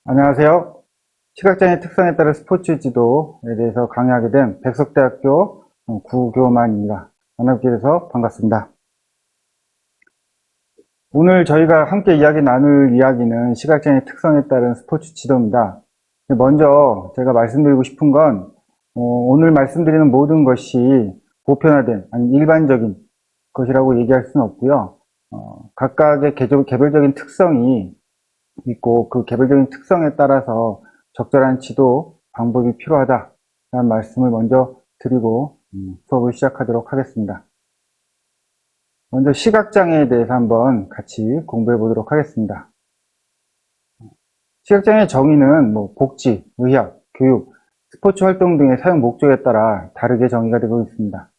안녕하세요. 시각장애 특성에 따른 스포츠 지도에 대해서 강의하게 된 백석대학교 구교만입니다. 만나뵙게 돼서 반갑습니다. 오늘 저희가 함께 이야기 나눌 이야기는 시각장애 특성에 따른 스포츠 지도입니다. 먼저 제가 말씀드리고 싶은 건 오늘 말씀드리는 모든 것이 보편화된 아니 일반적인 것이라고 얘기할 수는 없고요. 각각의 개별적인 특성이 있고 그 개별적인 특성에 따라서 적절한 지도 방법이 필요하다라는 말씀을 먼저 드리고 수업을 시작하도록 하겠습니다. 먼저 시각장애에 대해서 한번 같이 공부해 보도록 하겠습니다. 시각장애 정의는 복지, 의학, 교육, 스포츠 활동 등의 사용 목적에 따라 다르게 정의가 되고 있습니다.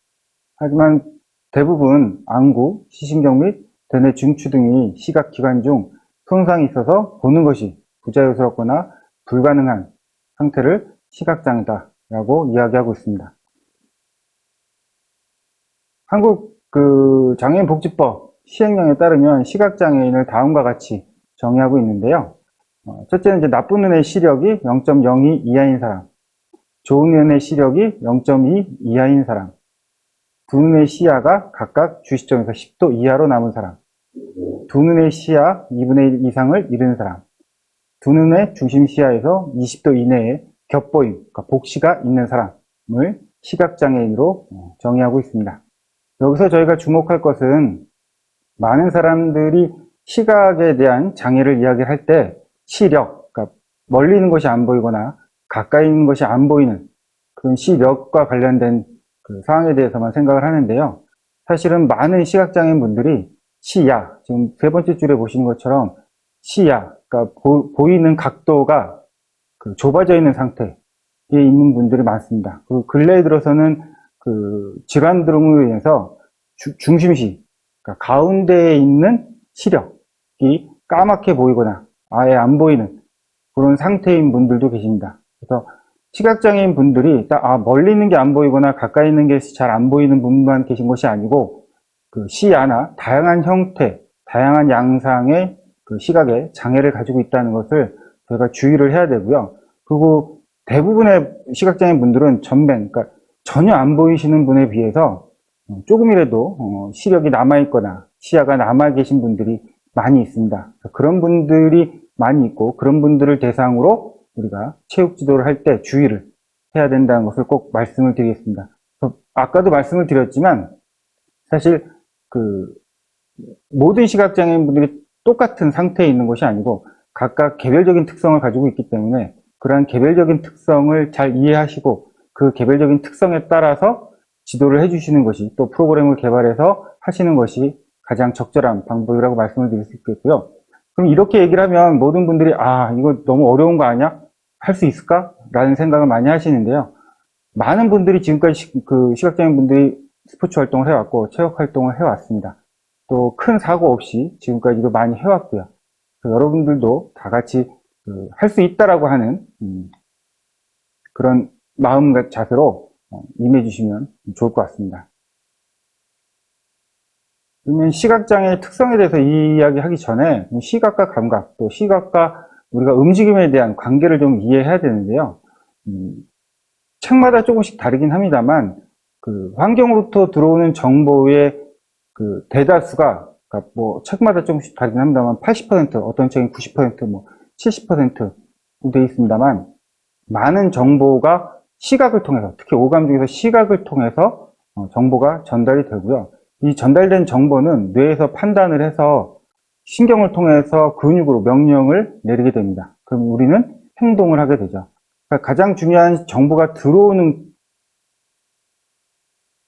하지만 대부분 안구, 시신경 및 대뇌 중추 등의 시각기관 중 손상이 있어서 보는 것이 부자연스럽거나 불가능한 상태를 시각장애다라고 이야기하고 있습니다. 한국 장애인복지법 시행령에 따르면 시각장애인을 다음과 같이 정의하고 있는데요. 첫째는 이제 나쁜 눈의 시력이 0.02 이하인 사람, 좋은 눈의 시력이 0.2 이하인 사람, 두 눈의 시야가 각각 주시점에서 10도 이하로 남은 사람, 두 눈의 시야 2분의 1 이상을 잃은 사람, 두 눈의 중심 시야에서 20도 이내에 겹보임, 그러니까 복시가 있는 사람을 시각장애인으로 정의하고 있습니다. 여기서 저희가 주목할 것은 많은 사람들이 시각에 대한 장애를 이야기할 때 시력, 그러니까 멀리 있는 것이 안 보이거나 가까이 있는 것이 안 보이는 그런 시력과 관련된 그 사항에 대해서만 생각을 하는데요. 사실은 많은 시각장애인 분들이 시야, 지금 세 번째 줄에 보시는 것처럼 시야, 그러니까 보이는 각도가 좁아져 있는 상태에 있는 분들이 많습니다. 그리고 근래에 들어서는 질환 등으로 인해서 중심시, 그러니까 가운데에 있는 시력이 까맣게 보이거나 아예 안 보이는 그런 상태인 분들도 계십니다. 그래서 시각장애인 분들이 멀리 있는 게 안 보이거나 가까이 있는 게 잘 안 보이는 분만 계신 것이 아니고 시야나 다양한 형태, 다양한 양상의 시각에 장애를 가지고 있다는 것을 저희가 주의를 해야 되고요. 그리고 대부분의 시각장애인 분들은 그러니까 전혀 안 보이시는 분에 비해서 조금이라도 시력이 남아있거나 시야가 남아 계신 분들이 많이 있습니다. 그런 분들이 많이 있고 그런 분들을 대상으로 우리가 체육 지도를 할 때 주의를 해야 된다는 것을 꼭 말씀을 드리겠습니다. 아까도 말씀을 드렸지만 사실 모든 시각장애인 분들이 똑같은 상태에 있는 것이 아니고 각각 개별적인 특성을 가지고 있기 때문에 그러한 개별적인 특성을 잘 이해하시고 그 개별적인 특성에 따라서 지도를 해주시는 것이 또 프로그램을 개발해서 하시는 것이 가장 적절한 방법이라고 말씀을 드릴 수 있겠고요. 그럼 이렇게 얘기를 하면 모든 분들이 이거 너무 어려운 거 아니야? 할 수 있을까? 라는 생각을 많이 하시는데요. 많은 분들이 지금까지 시각장애인 분들이 스포츠 활동을 해왔고 체육 활동을 해왔습니다. 또 큰 사고 없이 지금까지도 많이 해왔고요. 여러분들도 다 같이 할 수 있다라고 하는 그런 마음과 자세로 임해 주시면 좋을 것 같습니다. 그러면 시각장애의 특성에 대해서 이야기 하기 전에 시각과 감각, 또 시각과 우리가 움직임에 대한 관계를 좀 이해해야 되는데요. 책마다 조금씩 다르긴 합니다만 환경으로부터 들어오는 정보의 대다수가 그러니까 책마다 조금씩 다르긴 합니다만 80%, 어떤 책은 90%, 70% 되어 있습니다만 많은 정보가 시각을 통해서 특히 오감 중에서 시각을 통해서 정보가 전달이 되고요. 이 전달된 정보는 뇌에서 판단을 해서 신경을 통해서 근육으로 명령을 내리게 됩니다. 그럼 우리는 행동을 하게 되죠. 그러니까 가장 중요한 정보가 들어오는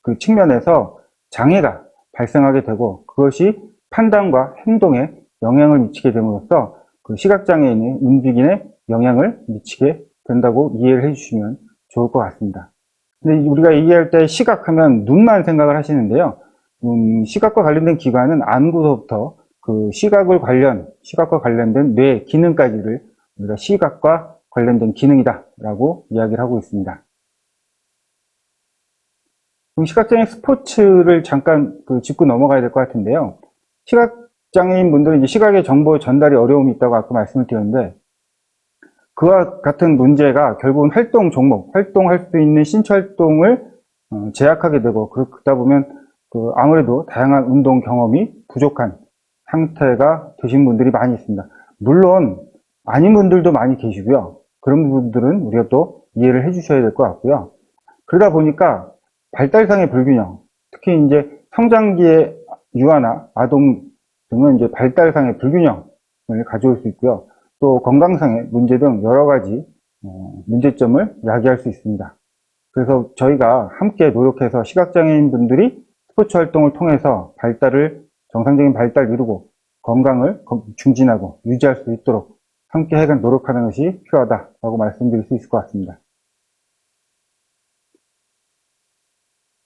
그 측면에서 장애가 발생하게 되고 그것이 판단과 행동에 영향을 미치게 됨으로써 시각장애인의 움직임에 영향을 미치게 된다고 이해를 해주시면 좋을 것 같습니다. 근데 우리가 얘기할 때 시각하면 눈만 생각을 하시는데요. 시각과 관련된 기관은 안구서부터 시각과 관련된 뇌 기능까지를 우리가 시각과 관련된 기능이다라고 이야기를 하고 있습니다. 그럼 시각장애 스포츠를 잠깐 짚고 넘어가야 될 것 같은데요. 시각장애인 분들은 이제 시각의 정보 전달이 어려움이 있다고 아까 말씀을 드렸는데 그와 같은 문제가 결국은 활동 종목, 활동할 수 있는 신체 활동을 제약하게 되고, 그러다 보면 아무래도 다양한 운동 경험이 부족한 상태가 되신 분들이 많이 있습니다. 물론 아닌 분들도 많이 계시고요. 그런 분들은 우리가 또 이해를 해 주셔야 될 것 같고요. 그러다 보니까 발달상의 불균형, 특히 이제 성장기의 유아나 아동 등은 이제 발달상의 불균형을 가져올 수 있고요. 또 건강상의 문제 등 여러 가지 문제점을 야기할 수 있습니다. 그래서 저희가 함께 노력해서 시각장애인 분들이 스포츠 활동을 통해서 정상적인 발달을 이루고 건강을 증진하고 유지할 수 있도록 함께 노력하는 것이 필요하다고 말씀드릴 수 있을 것 같습니다.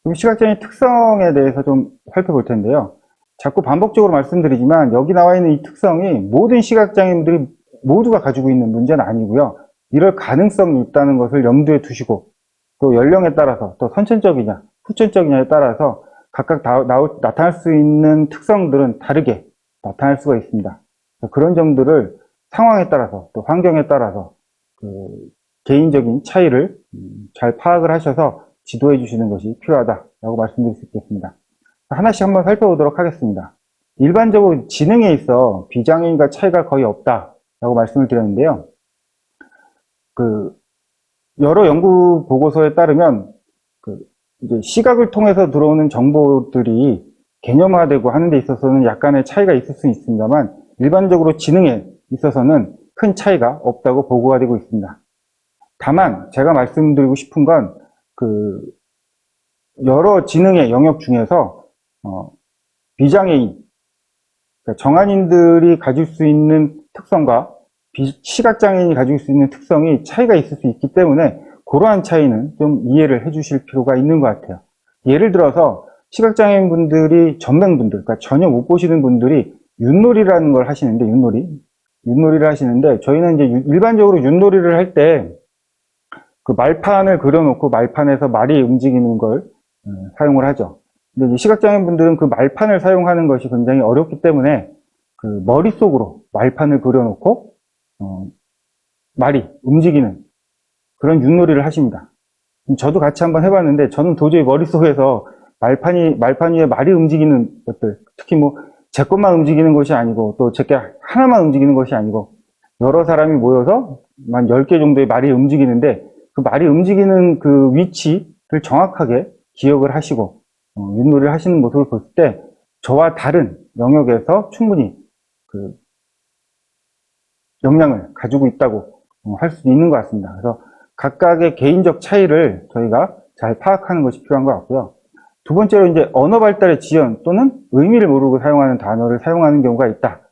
그럼 시각장애인 특성에 대해서 좀 살펴볼 텐데요. 자꾸 반복적으로 말씀드리지만 여기 나와 있는 이 특성이 모든 시각장애인들이 모두가 가지고 있는 문제는 아니고요. 이럴 가능성이 있다는 것을 염두에 두시고 또 연령에 따라서 또 선천적이냐 후천적이냐에 따라서 각각 나타날 수 있는 특성들은 다르게 나타날 수가 있습니다. 그런 점들을 상황에 따라서 또 환경에 따라서 개인적인 차이를 잘 파악을 하셔서 지도해 주시는 것이 필요하다고 말씀드릴 수 있겠습니다. 하나씩 한번 살펴보도록 하겠습니다. 일반적으로 지능에 있어 비장애인과 차이가 거의 없다라고 말씀을 드렸는데요. 여러 연구 보고서에 따르면 이제 시각을 통해서 들어오는 정보들이 개념화되고 하는 데 있어서는 약간의 차이가 있을 수 있습니다만 일반적으로 지능에 있어서는 큰 차이가 없다고 보고가 되고 있습니다. 다만 제가 말씀드리고 싶은 건 여러 지능의 영역 중에서 비장애인, 그러니까 정한인들이 가질 수 있는 특성과 시각장애인이 가지고 수 있는 특성이 차이가 있을 수 있기 때문에 그러한 차이는 좀 이해를 해 주실 필요가 있는 것 같아요. 예를 들어서 시각장애인 분들이 전맹분들, 그러니까 전혀 못 보시는 분들이 윷놀이라는 걸 하시는데, 윷놀이를 하시는데, 저희는 이제 일반적으로 윷놀이를 할 때 말판을 그려놓고 말판에서 말이 움직이는 걸 사용을 하죠. 근데 이제 시각장애인 분들은 그 말판을 사용하는 것이 굉장히 어렵기 때문에 머릿속으로 말판을 그려놓고 말이 움직이는 그런 윷놀이를 하십니다. 저도 같이 한번 해봤는데 저는 도저히 머릿속에서 말판 위에 말이 움직이는 것들, 특히 제 것만 움직이는 것이 아니고 또 제게 하나만 움직이는 것이 아니고 여러 사람이 모여서 한 10개 정도의 말이 움직이는데 그 말이 움직이는 그 위치를 정확하게 기억을 하시고 윷놀이를 하시는 모습을 볼 때 저와 다른 영역에서 충분히 역량을 가지고 있다고 할 수 있는 것 같습니다. 그래서 각각의 개인적 차이를 저희가 잘 파악하는 것이 필요한 것 같고요. 두 번째로 이제 언어 발달의 지연 또는 의미를 모르고 사용하는 단어를 사용하는 경우가 있다.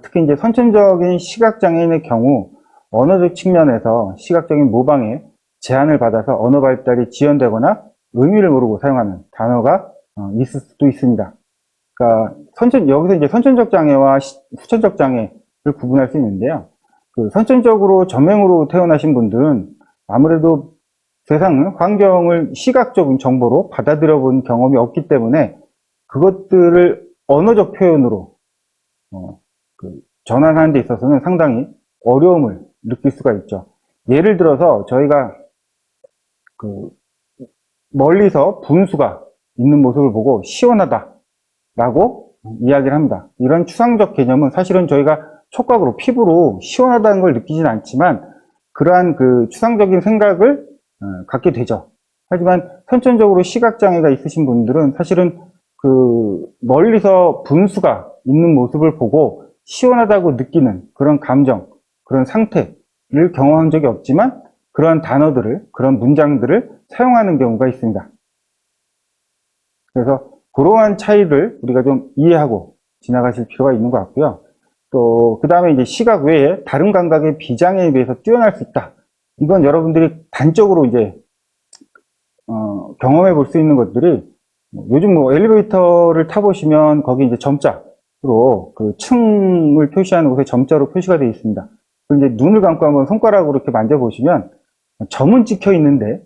특히 이제 선천적인 시각장애인의 경우 언어적 측면에서 시각적인 모방에 제한을 받아서 언어 발달이 지연되거나 의미를 모르고 사용하는 단어가 있을 수도 있습니다. 그러니까 여기서 이제 선천적 장애와 후천적 장애를 구분할 수 있는데요. 선천적으로 전맹으로 태어나신 분들은 아무래도 세상 환경을 시각적인 정보로 받아들여 본 경험이 없기 때문에 그것들을 언어적 표현으로 전환하는 데 있어서는 상당히 어려움을 느낄 수가 있죠. 예를 들어서 저희가 멀리서 분수가 있는 모습을 보고 시원하다라고 이야기를 합니다. 이런 추상적 개념은 사실은 저희가 촉각으로 피부로 시원하다는 걸 느끼진 않지만 그러한 추상적인 생각을 갖게 되죠. 하지만 선천적으로 시각장애가 있으신 분들은 사실은 멀리서 분수가 있는 모습을 보고 시원하다고 느끼는 그런 감정, 그런 상태를 경험한 적이 없지만 그런 단어들을, 그런 문장들을 사용하는 경우가 있습니다. 그래서 그러한 차이를 우리가 좀 이해하고 지나가실 필요가 있는 것 같고요. 또 그 다음에 이제 시각 외에 다른 감각의 비장애에 비해서 뛰어날 수 있다. 이건 여러분들이 단적으로 이제 경험해 볼 수 있는 것들이 요즘 엘리베이터를 타보시면 거기 이제 점자로 층을 표시하는 곳에 점자로 표시가 되어 있습니다. 이제 눈을 감고 한번 손가락으로 이렇게 만져보시면 점은 찍혀 있는데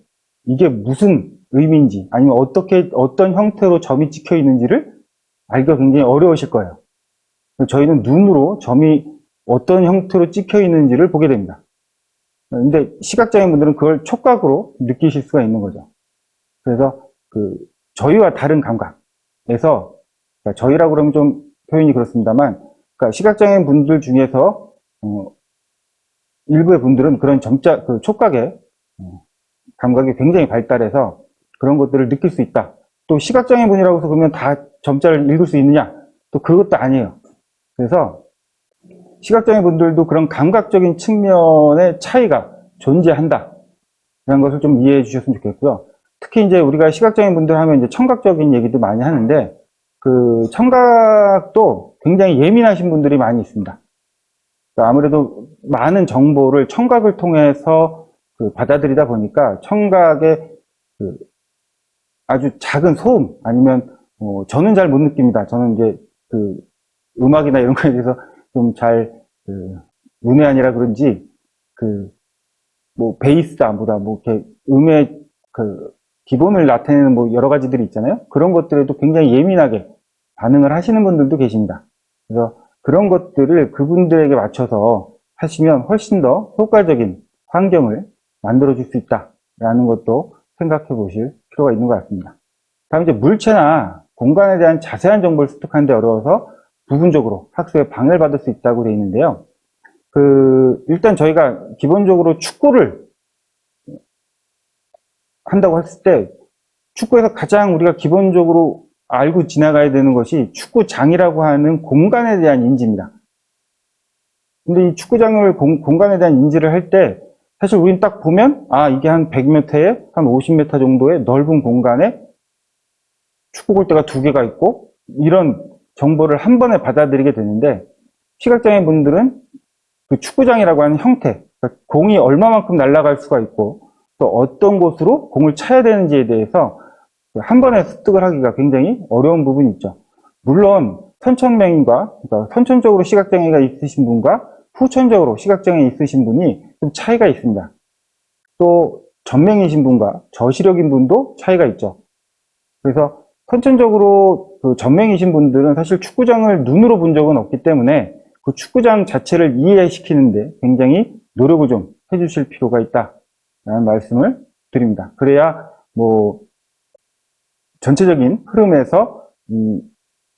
이게 무슨 의미인지 아니면 어떤 형태로 점이 찍혀 있는지를 알기가 굉장히 어려우실 거예요. 저희는 눈으로 점이 어떤 형태로 찍혀 있는지를 보게 됩니다. 근데 시각장애인 분들은 그걸 촉각으로 느끼실 수가 있는 거죠. 그래서 저희와 다른 감각에서, 그러니까 저희라고 그러면 좀 표현이 그렇습니다만, 그러니까 시각장애인 분들 중에서 일부의 분들은 그런 촉각의 감각이 굉장히 발달해서 그런 것들을 느낄 수 있다. 또 시각장애인 분이라고 해서 그러면 다 점자를 읽을 수 있느냐? 또 그것도 아니에요. 그래서 시각장애 분들도 그런 감각적인 측면의 차이가 존재한다. 라는 것을 좀 이해해 주셨으면 좋겠고요. 특히 이제 우리가 시각장애 분들 하면 이제 청각적인 얘기도 많이 하는데, 그 청각도 굉장히 예민하신 분들이 많이 있습니다. 그러니까 아무래도 많은 정보를 청각을 통해서 받아들이다 보니까 청각의 아주 작은 소음 아니면 저는 잘 못 느낍니다. 저는 이제 음악이나 이런 거에 대해서 좀 잘 문외한이라 그런지 뭐 베이스 안보다 뭐 이렇게 음의 기본을 나타내는 뭐 여러 가지들이 있잖아요. 그런 것들에도 굉장히 예민하게 반응을 하시는 분들도 계십니다. 그래서 그런 것들을 그분들에게 맞춰서 하시면 훨씬 더 효과적인 환경을 만들어줄 수 있다라는 것도 생각해 보실 필요가 있는 것 같습니다. 다음 이제 물체나 공간에 대한 자세한 정보를 습득하는 데 어려워서 부분적으로 학습에 방해를 받을 수 있다고 되어 있는데요. 일단 저희가 기본적으로 축구를 한다고 했을 때 축구에서 가장 우리가 기본적으로 알고 지나가야 되는 것이 축구장이라고 하는 공간에 대한 인지입니다. 근데 이 축구장을 공간에 대한 인지를 할 때 사실 우리는 딱 보면 이게 한 100m에 한 50m 정도의 넓은 공간에 축구 골대가 2개가 있고 이런 정보를 한 번에 받아들이게 되는데, 시각장애 분들은 그 축구장이라고 하는 형태, 그러니까 공이 얼마만큼 날아갈 수가 있고 또 어떤 곳으로 공을 차야 되는지에 대해서 한 번에 습득을 하기가 굉장히 어려운 부분이 있죠. 물론 선천명인과, 그러니까 선천적으로 시각장애가 있으신 분과 후천적으로 시각장애 있으신 분이 좀 차이가 있습니다. 또 전명이신 분과 저시력인 분도 차이가 있죠. 그래서 선천적으로 전명이신 분들은 사실 축구장을 눈으로 본 적은 없기 때문에 그 축구장 자체를 이해시키는데 굉장히 노력을 좀 해주실 필요가 있다라는 말씀을 드립니다. 그래야 뭐 전체적인 흐름에서 이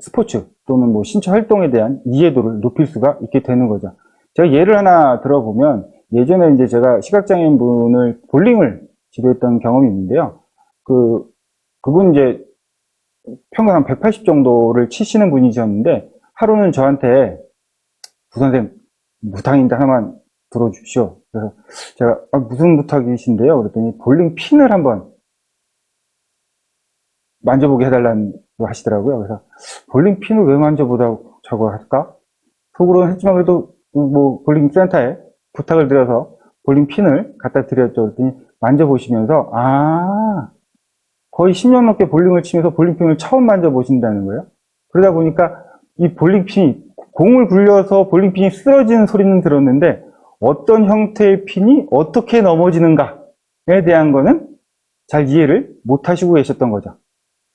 스포츠 또는 뭐 신체 활동에 대한 이해도를 높일 수가 있게 되는 거죠. 제가 예를 하나 들어보면, 예전에 이제 제가 시각장애인 분을 볼링을 지도했던 경험이 있는데요. 그분 이제 평균 한 180 정도를 치시는 분이셨는데, 하루는 저한테 부선생님 부탁인데 하나만 들어주십시오. 그래서 제가 무슨 부탁이신데요? 그랬더니 볼링 핀을 한번 만져보게 해달라고 하시더라고요. 그래서 볼링 핀을 왜 만져보자고 할까? 속으로는 했지만 그래도 뭐 볼링 센터에 부탁을 드려서 볼링 핀을 갖다 드렸죠. 그랬더니 만져보시면서 거의 10년 넘게 볼링을 치면서 볼링핀을 처음 만져보신다는 거예요. 그러다 보니까 이 볼링핀이, 공을 굴려서 볼링핀이 쓰러지는 소리는 들었는데 어떤 형태의 핀이 어떻게 넘어지는가에 대한 거는 잘 이해를 못 하시고 계셨던 거죠.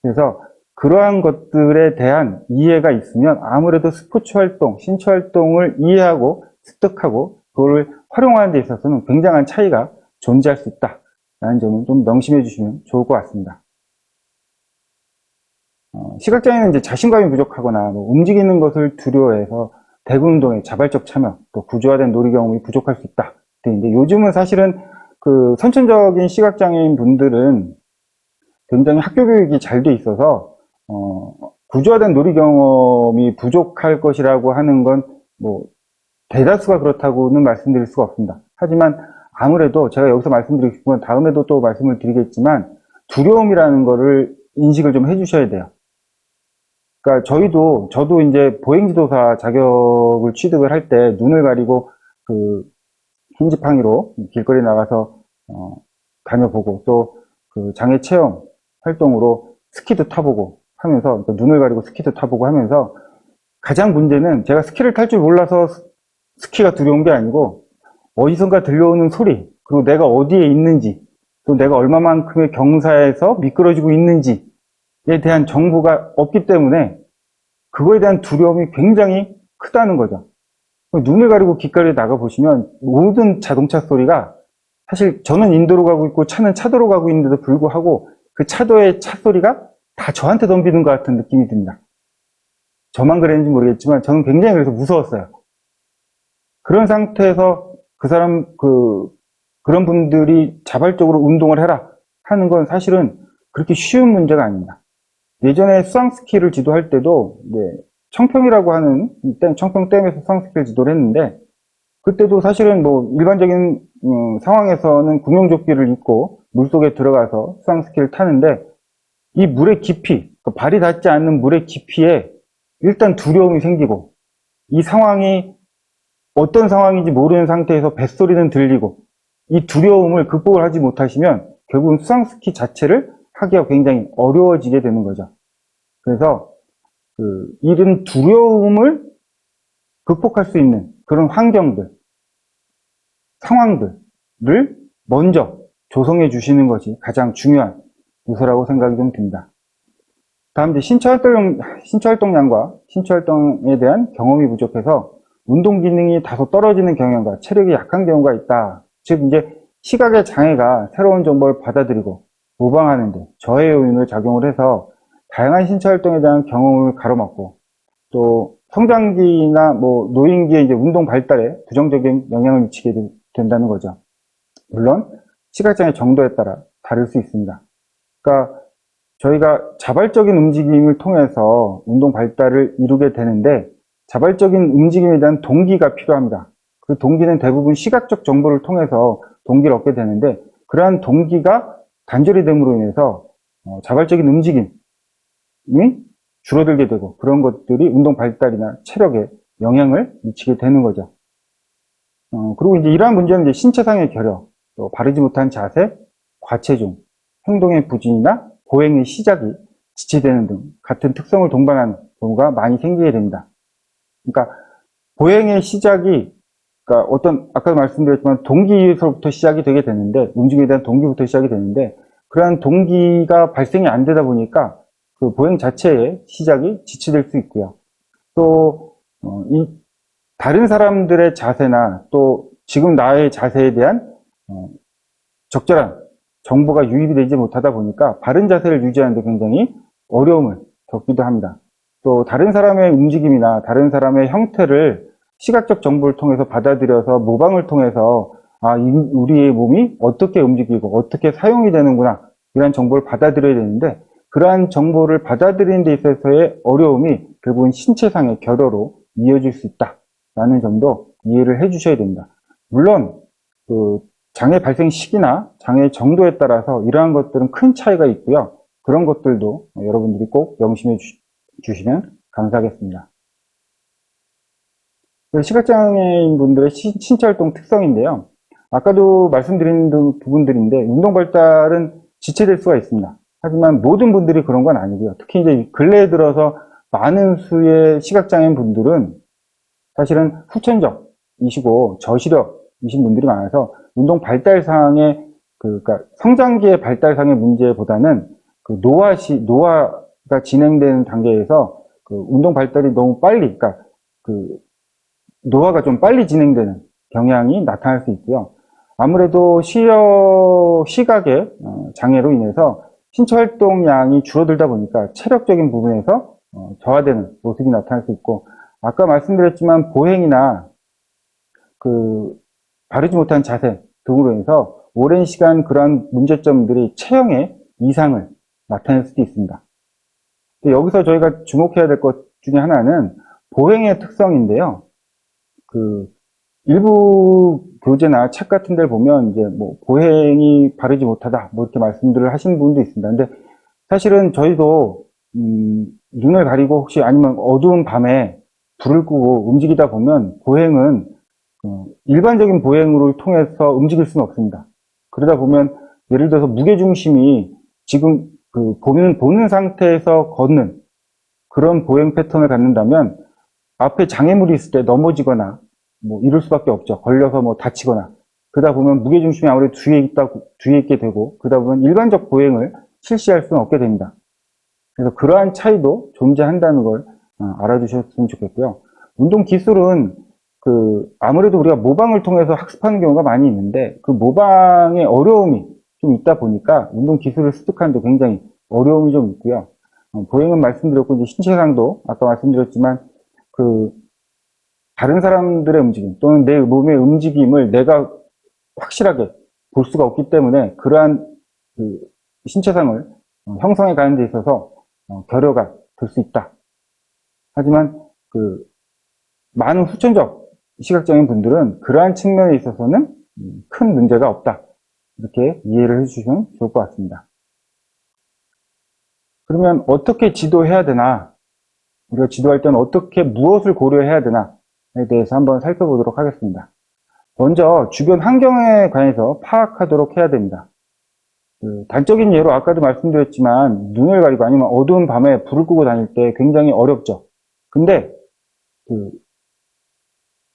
그래서 그러한 것들에 대한 이해가 있으면 아무래도 스포츠 활동, 신체 활동을 이해하고 습득하고 그걸 활용하는 데 있어서는 굉장한 차이가 존재할 수 있다라는 점을 좀 명심해 주시면 좋을 것 같습니다. 시각장애는 이제 자신감이 부족하거나 움직이는 것을 두려워해서 대군운동에 자발적 참여, 또 구조화된 놀이 경험이 부족할 수 있다. 근데 요즘은 사실은 선천적인 시각장애인 분들은 굉장히 학교 교육이 잘 돼 있어서 구조화된 놀이 경험이 부족할 것이라고 하는 건 뭐 대다수가 그렇다고는 말씀드릴 수가 없습니다. 하지만 아무래도 제가 여기서 말씀드리고 싶은 건 다음에도 또 말씀을 드리겠지만, 두려움이라는 거를 인식을 좀 해주셔야 돼요. 그러니까 저도 이제 보행지도사 자격을 취득을 할 때 눈을 가리고 흰지팡이로 길거리 나가서 다녀보고, 또 장애 체험 활동으로 스키도 타보고 하면서, 눈을 가리고 스키도 타보고 하면서, 가장 문제는 제가 스키를 탈 줄 몰라서 스키가 두려운 게 아니고 어디선가 들려오는 소리, 그리고 내가 어디에 있는지, 또 내가 얼마만큼의 경사에서 미끄러지고 있는지에 대한 정보가 없기 때문에 그거에 대한 두려움이 굉장히 크다는 거죠. 눈을 가리고 길거리에 나가 보시면 모든 자동차 소리가 사실 저는 인도로 가고 있고 차는 차도로 가고 있는데도 불구하고 그 차도의 차 소리가 다 저한테 덤비는 것 같은 느낌이 듭니다. 저만 그랬는지 모르겠지만 저는 굉장히 그래서 무서웠어요. 그런 상태에서 그런 분들이 자발적으로 운동을 해라 하는 건 사실은 그렇게 쉬운 문제가 아닙니다. 예전에 수상스키를 지도할 때도 청평이라고 하는 청평댐에서 수상스키를 지도를 했는데, 그때도 사실은 뭐 일반적인 상황에서는 구명조끼를 입고 물속에 들어가서 수상스키를 타는데, 이 물의 깊이, 그러니까 발이 닿지 않는 물의 깊이에 일단 두려움이 생기고, 이 상황이 어떤 상황인지 모르는 상태에서 뱃소리는 들리고, 이 두려움을 극복을 하지 못하시면 결국은 수상스키 자체를 하기가 굉장히 어려워지게 되는 거죠. 그래서 이런 두려움을 극복할 수 있는 그런 환경들, 상황들을 먼저 조성해 주시는 것이 가장 중요한 요소라고 생각이 좀 듭니다. 다음 이제 신체활동량과 신체활동에 대한 경험이 부족해서 운동 기능이 다소 떨어지는 경향과 체력이 약한 경우가 있다. 즉 이제 시각의 장애가 새로운 정보를 받아들이고 모방하는 데 저해 요인을 작용을 해서 다양한 신체활동에 대한 경험을 가로막고, 또 성장기나 노인기의 이제 운동 발달에 부정적인 영향을 미치게 된다는 거죠. 물론 시각장애 정도에 따라 다를 수 있습니다. 그러니까 저희가 자발적인 움직임을 통해서 운동 발달을 이루게 되는데, 자발적인 움직임에 대한 동기가 필요합니다. 그 동기는 대부분 시각적 정보를 통해서 동기를 얻게 되는데, 그러한 동기가 단절이 됨으로 인해서 자발적인 움직임이 줄어들게 되고, 그런 것들이 운동 발달이나 체력에 영향을 미치게 되는 거죠. 그리고 이제 이러한 문제는 이제 신체상의 결여, 또 바르지 못한 자세, 과체중, 행동의 부진이나 보행의 시작이 지체되는 등 같은 특성을 동반하는 경우가 많이 생기게 됩니다. 그러니까 보행의 시작이, 그러니까 아까도 말씀드렸지만 동기에서부터 시작이 되게 되는데, 움직임에 대한 동기부터 시작이 되는데, 그러한 동기가 발생이 안 되다 보니까 그 보행 자체의 시작이 지체될 수 있고요. 또 다른 사람들의 자세나 또 지금 나의 자세에 대한 적절한 정보가 유입이 되지 못하다 보니까 바른 자세를 유지하는 데 굉장히 어려움을 겪기도 합니다. 또 다른 사람의 움직임이나 다른 사람의 형태를 시각적 정보를 통해서 받아들여서 모방을 통해서 우리의 몸이 어떻게 움직이고 어떻게 사용이 되는구나, 이런 정보를 받아들여야 되는데, 그러한 정보를 받아들이는 데 있어서의 어려움이 결국은 신체상의 결여로 이어질 수 있다라는 점도 이해를 해 주셔야 됩니다. 물론 장애 발생 시기나 장애 정도에 따라서 이러한 것들은 큰 차이가 있고요. 그런 것들도 여러분들이 꼭 명심해 주시면 감사하겠습니다. 시각장애인 분들의 신체활동 특성인데요. 아까도 말씀드린 부분들인데, 운동 발달은 지체될 수가 있습니다. 하지만 모든 분들이 그런 건 아니고요. 특히 이제 근래에 들어서 많은 수의 시각장애인 분들은 사실은 후천적이시고 저시력이신 분들이 많아서 운동 발달상의 그러니까 성장기의 발달상의 문제보다는 노화가 진행되는 단계에서 운동 발달이 너무 빨리, 그러니까 노화가 좀 빨리 진행되는 경향이 나타날 수 있고요. 아무래도 시각의 장애로 인해서 신체활동량이 줄어들다 보니까 체력적인 부분에서 저하되는 모습이 나타날 수 있고, 아까 말씀드렸지만 보행이나 바르지 못한 자세 등으로 인해서 오랜 시간 그러한 문제점들이 체형에 이상을 나타낼 수도 있습니다. 여기서 저희가 주목해야 될 것 중에 하나는 보행의 특성인데요. 일부 교재나 책 같은 데를 보면 이제 보행이 바르지 못하다 이렇게 말씀들을 하시는 분도 있습니다. 근데 사실은 저희도 눈을 가리고 혹시 아니면 어두운 밤에 불을 끄고 움직이다 보면 보행은 일반적인 보행을 통해서 움직일 수는 없습니다. 그러다 보면 예를 들어서 무게중심이 지금 보는 상태에서 걷는 그런 보행 패턴을 갖는다면 앞에 장애물이 있을 때 넘어지거나 이럴 수밖에 없죠. 걸려서 다치거나. 그러다 보면 무게중심이 아무래도 뒤에 있게 되고, 그러다 보면 일반적 보행을 실시할 수는 없게 됩니다. 그래서 그러한 차이도 존재한다는 걸 알아두셨으면 좋겠고요. 운동 기술은 아무래도 우리가 모방을 통해서 학습하는 경우가 많이 있는데, 그 모방의 어려움이 좀 있다 보니까 운동 기술을 습득하는데 굉장히 어려움이 좀 있고요. 보행은 말씀드렸고, 이제 신체상도 아까 말씀드렸지만, 다른 사람들의 움직임 또는 내 몸의 움직임을 내가 확실하게 볼 수가 없기 때문에 그러한 신체상을 형성해 가는 데 있어서 결여가 될 수 있다. 하지만 많은 후천적 시각장애인 분들은 그러한 측면에 있어서는 큰 문제가 없다. 이렇게 이해를 해주시면 좋을 것 같습니다. 그러면 어떻게 지도해야 되나? 우리가 지도할 때는 어떻게 무엇을 고려해야 되나에 대해서 한번 살펴보도록 하겠습니다. 먼저 주변 환경에 관해서 파악하도록 해야 됩니다. 단적인 예로 아까도 말씀드렸지만 눈을 가리고 아니면 어두운 밤에 불을 끄고 다닐 때 굉장히 어렵죠. 근데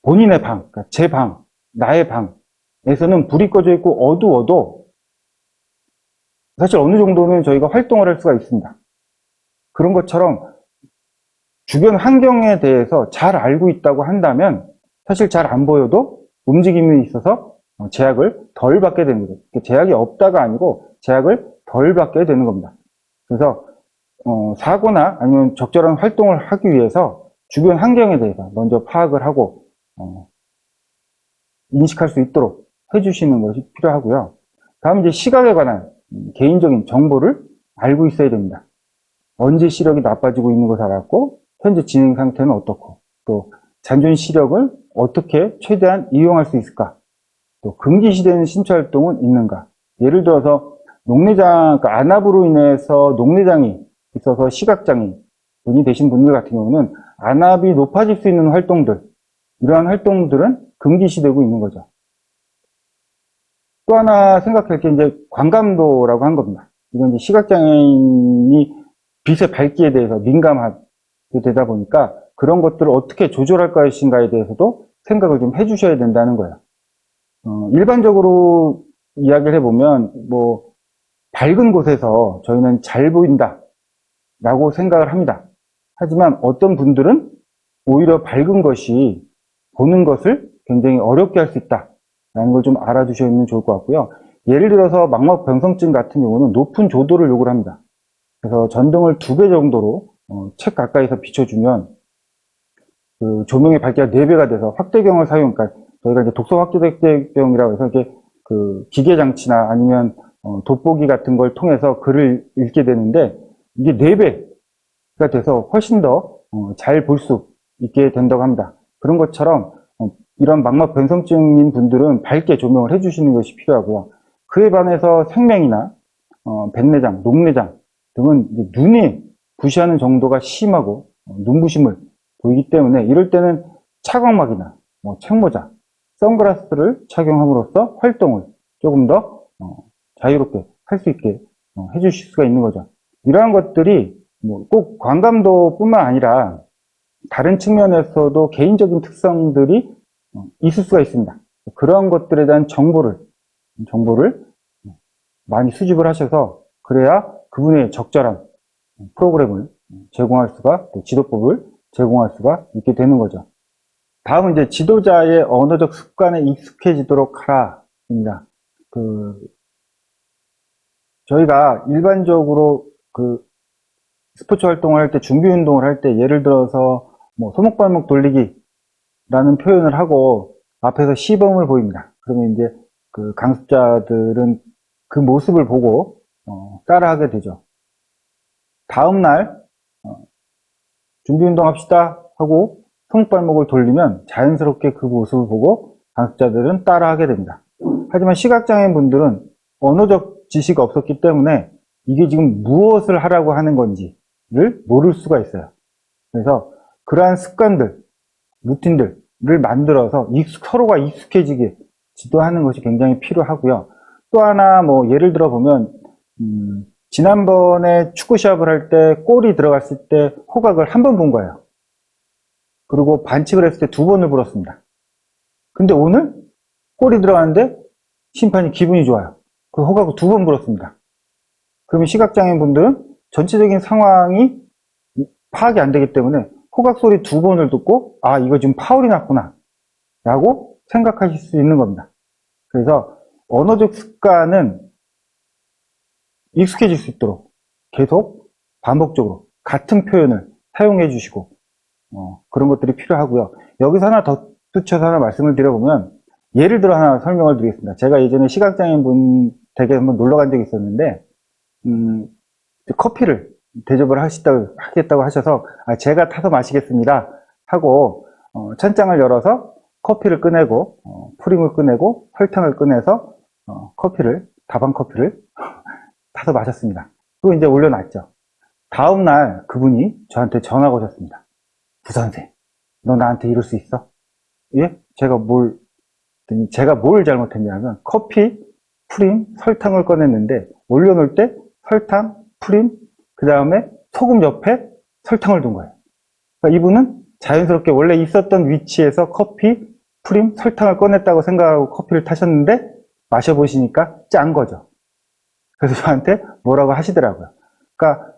본인의 방, 그러니까 제 방, 나의 방에서는 불이 꺼져 있고 어두워도 사실 어느 정도는 저희가 활동을 할 수가 있습니다. 그런 것처럼 주변 환경에 대해서 잘 알고 있다고 한다면 사실 잘 안 보여도 움직임이 있어서 제약을 덜 받게 되는 거죠. 제약이 없다가 아니고 제약을 덜 받게 되는 겁니다. 그래서 사고나 아니면 적절한 활동을 하기 위해서 주변 환경에 대해서 먼저 파악을 하고 인식할 수 있도록 해주시는 것이 필요하고요. 다음 이제 시각에 관한 개인적인 정보를 알고 있어야 됩니다. 언제 시력이 나빠지고 있는 것을 알았고 현재 진행 상태는 어떻고 또 잔존 시력을 어떻게 최대한 이용할 수 있을까, 또 금기시되는 신체 활동은 있는가. 예를 들어서 녹내장, 그러니까 안압으로 인해서 녹내장이 있어서 시각장애인이 되신 분들 같은 경우는 안압이 높아질 수 있는 활동들, 이러한 활동들은 금기시되고 있는 거죠. 또 하나 생각할 게 이제 광감도라고 한 겁니다. 이건 이제 시각장애인이 빛의 밝기에 대해서 민감하게 되다 보니까 그런 것들을 어떻게 조절할 것인가에 대해서도 생각을 좀 해주셔야 된다는 거예요. 일반적으로 이야기를 해보면 밝은 곳에서 저희는 잘 보인다 라고 생각을 합니다. 하지만 어떤 분들은 오히려 밝은 것이 보는 것을 굉장히 어렵게 할 수 있다 라는 걸 좀 알아두시면 좋을 것 같고요. 예를 들어서 망막 변성증 같은 경우는 높은 조도를 요구를 합니다. 그래서 전등을 2배 정도로 책 가까이서 비춰주면 조명의 밝기가 4배가 돼서 확대경을 사용, 그러니까 저희가 이제 독서 확대경이라고 해서 이렇게 기계 장치나 아니면 돋보기 같은 걸 통해서 글을 읽게 되는데 이게 4배가 돼서 훨씬 더 잘 볼 수 있게 된다고 합니다. 그런 것처럼 이런 망막 변성증인 분들은 밝게 조명을 해주시는 것이 필요하고요. 그에 반해서 생명이나 백내장, 녹내장 등은 이제 눈이 부시하는 정도가 심하고 눈부심을 보이기 때문에 이럴 때는 차광막이나 책모자, 선글라스를 착용함으로써 활동을 조금 더 자유롭게 할 수 있게 해주실 수가 있는 거죠. 이러한 것들이 꼭 광감도뿐만 아니라 다른 측면에서도 개인적인 특성들이 있을 수가 있습니다. 그런 것들에 대한 정보를 많이 수집을 하셔서 그래야 그분의 적절한 프로그램을 제공할 수가, 또 지도법을 제공할 수가 있게 되는 거죠. 다음은 이제 지도자의 언어적 습관에 익숙해지도록 하라입니다. 저희가 일반적으로 스포츠 활동을 할 때, 준비 운동을 할 때, 예를 들어서 소목발목 돌리기라는 표현을 하고 앞에서 시범을 보입니다. 그러면 이제 강습자들은 그 모습을 보고 따라하게 되죠. 다음날 준비 운동 합시다 하고 손발목을 돌리면 자연스럽게 그 모습을 보고 강습자들은 따라하게 됩니다. 하지만 시각장애인 분들은 언어적 지식이 없었기 때문에 이게 지금 무엇을 하라고 하는 건지를 모를 수가 있어요. 그래서 그러한 습관들, 루틴들을 만들어서 서로가 익숙해지게 지도하는 것이 굉장히 필요하고요. 또 하나 예를 들어 보면 지난번에 축구 시합을 할 때 골이 들어갔을 때 호각을 한 번 본 거예요. 그리고 반칙을 했을 때 2번을 불었습니다. 근데 오늘 골이 들어갔는데 심판이 기분이 좋아요. 그 호각을 2번 불었습니다. 그러면 시각장애인 분들은 전체적인 상황이 파악이 안 되기 때문에 호각 소리 2번을 듣고 이거 지금 파울이 났구나 라고 생각하실 수 있는 겁니다. 그래서 언어적 습관은 익숙해질 수 있도록 계속 반복적으로 같은 표현을 사용해 주시고 그런 것들이 필요하고요. 여기서 하나 덧붙여서 하나 말씀을 드려보면, 예를 들어 하나 설명을 드리겠습니다. 제가 예전에 시각장애인 분 댁에 한번 놀러 간 적이 있었는데 커피를 대접을 하겠다고 하셔서 제가 타서 마시겠습니다 하고 찬장을 열어서 커피를 꺼내고 프림을 꺼내고 설탕을 꺼내서 다방 커피를 타서 마셨습니다. 그리고 이제 올려놨죠. 다음날 그분이 저한테 전화가 오셨습니다. 부선생, 너 나한테 이럴 수 있어? 예? 제가 뭘 잘못했냐면, 커피, 프림, 설탕을 꺼냈는데 올려놓을 때 설탕, 프림, 그 다음에 소금 옆에 설탕을 둔 거예요. 그러니까 이분은 자연스럽게 원래 있었던 위치에서 커피, 프림, 설탕을 꺼냈다고 생각하고 커피를 타셨는데 마셔보시니까 짠 거죠. 그래서 저한테 뭐라고 하시더라고요. 그러니까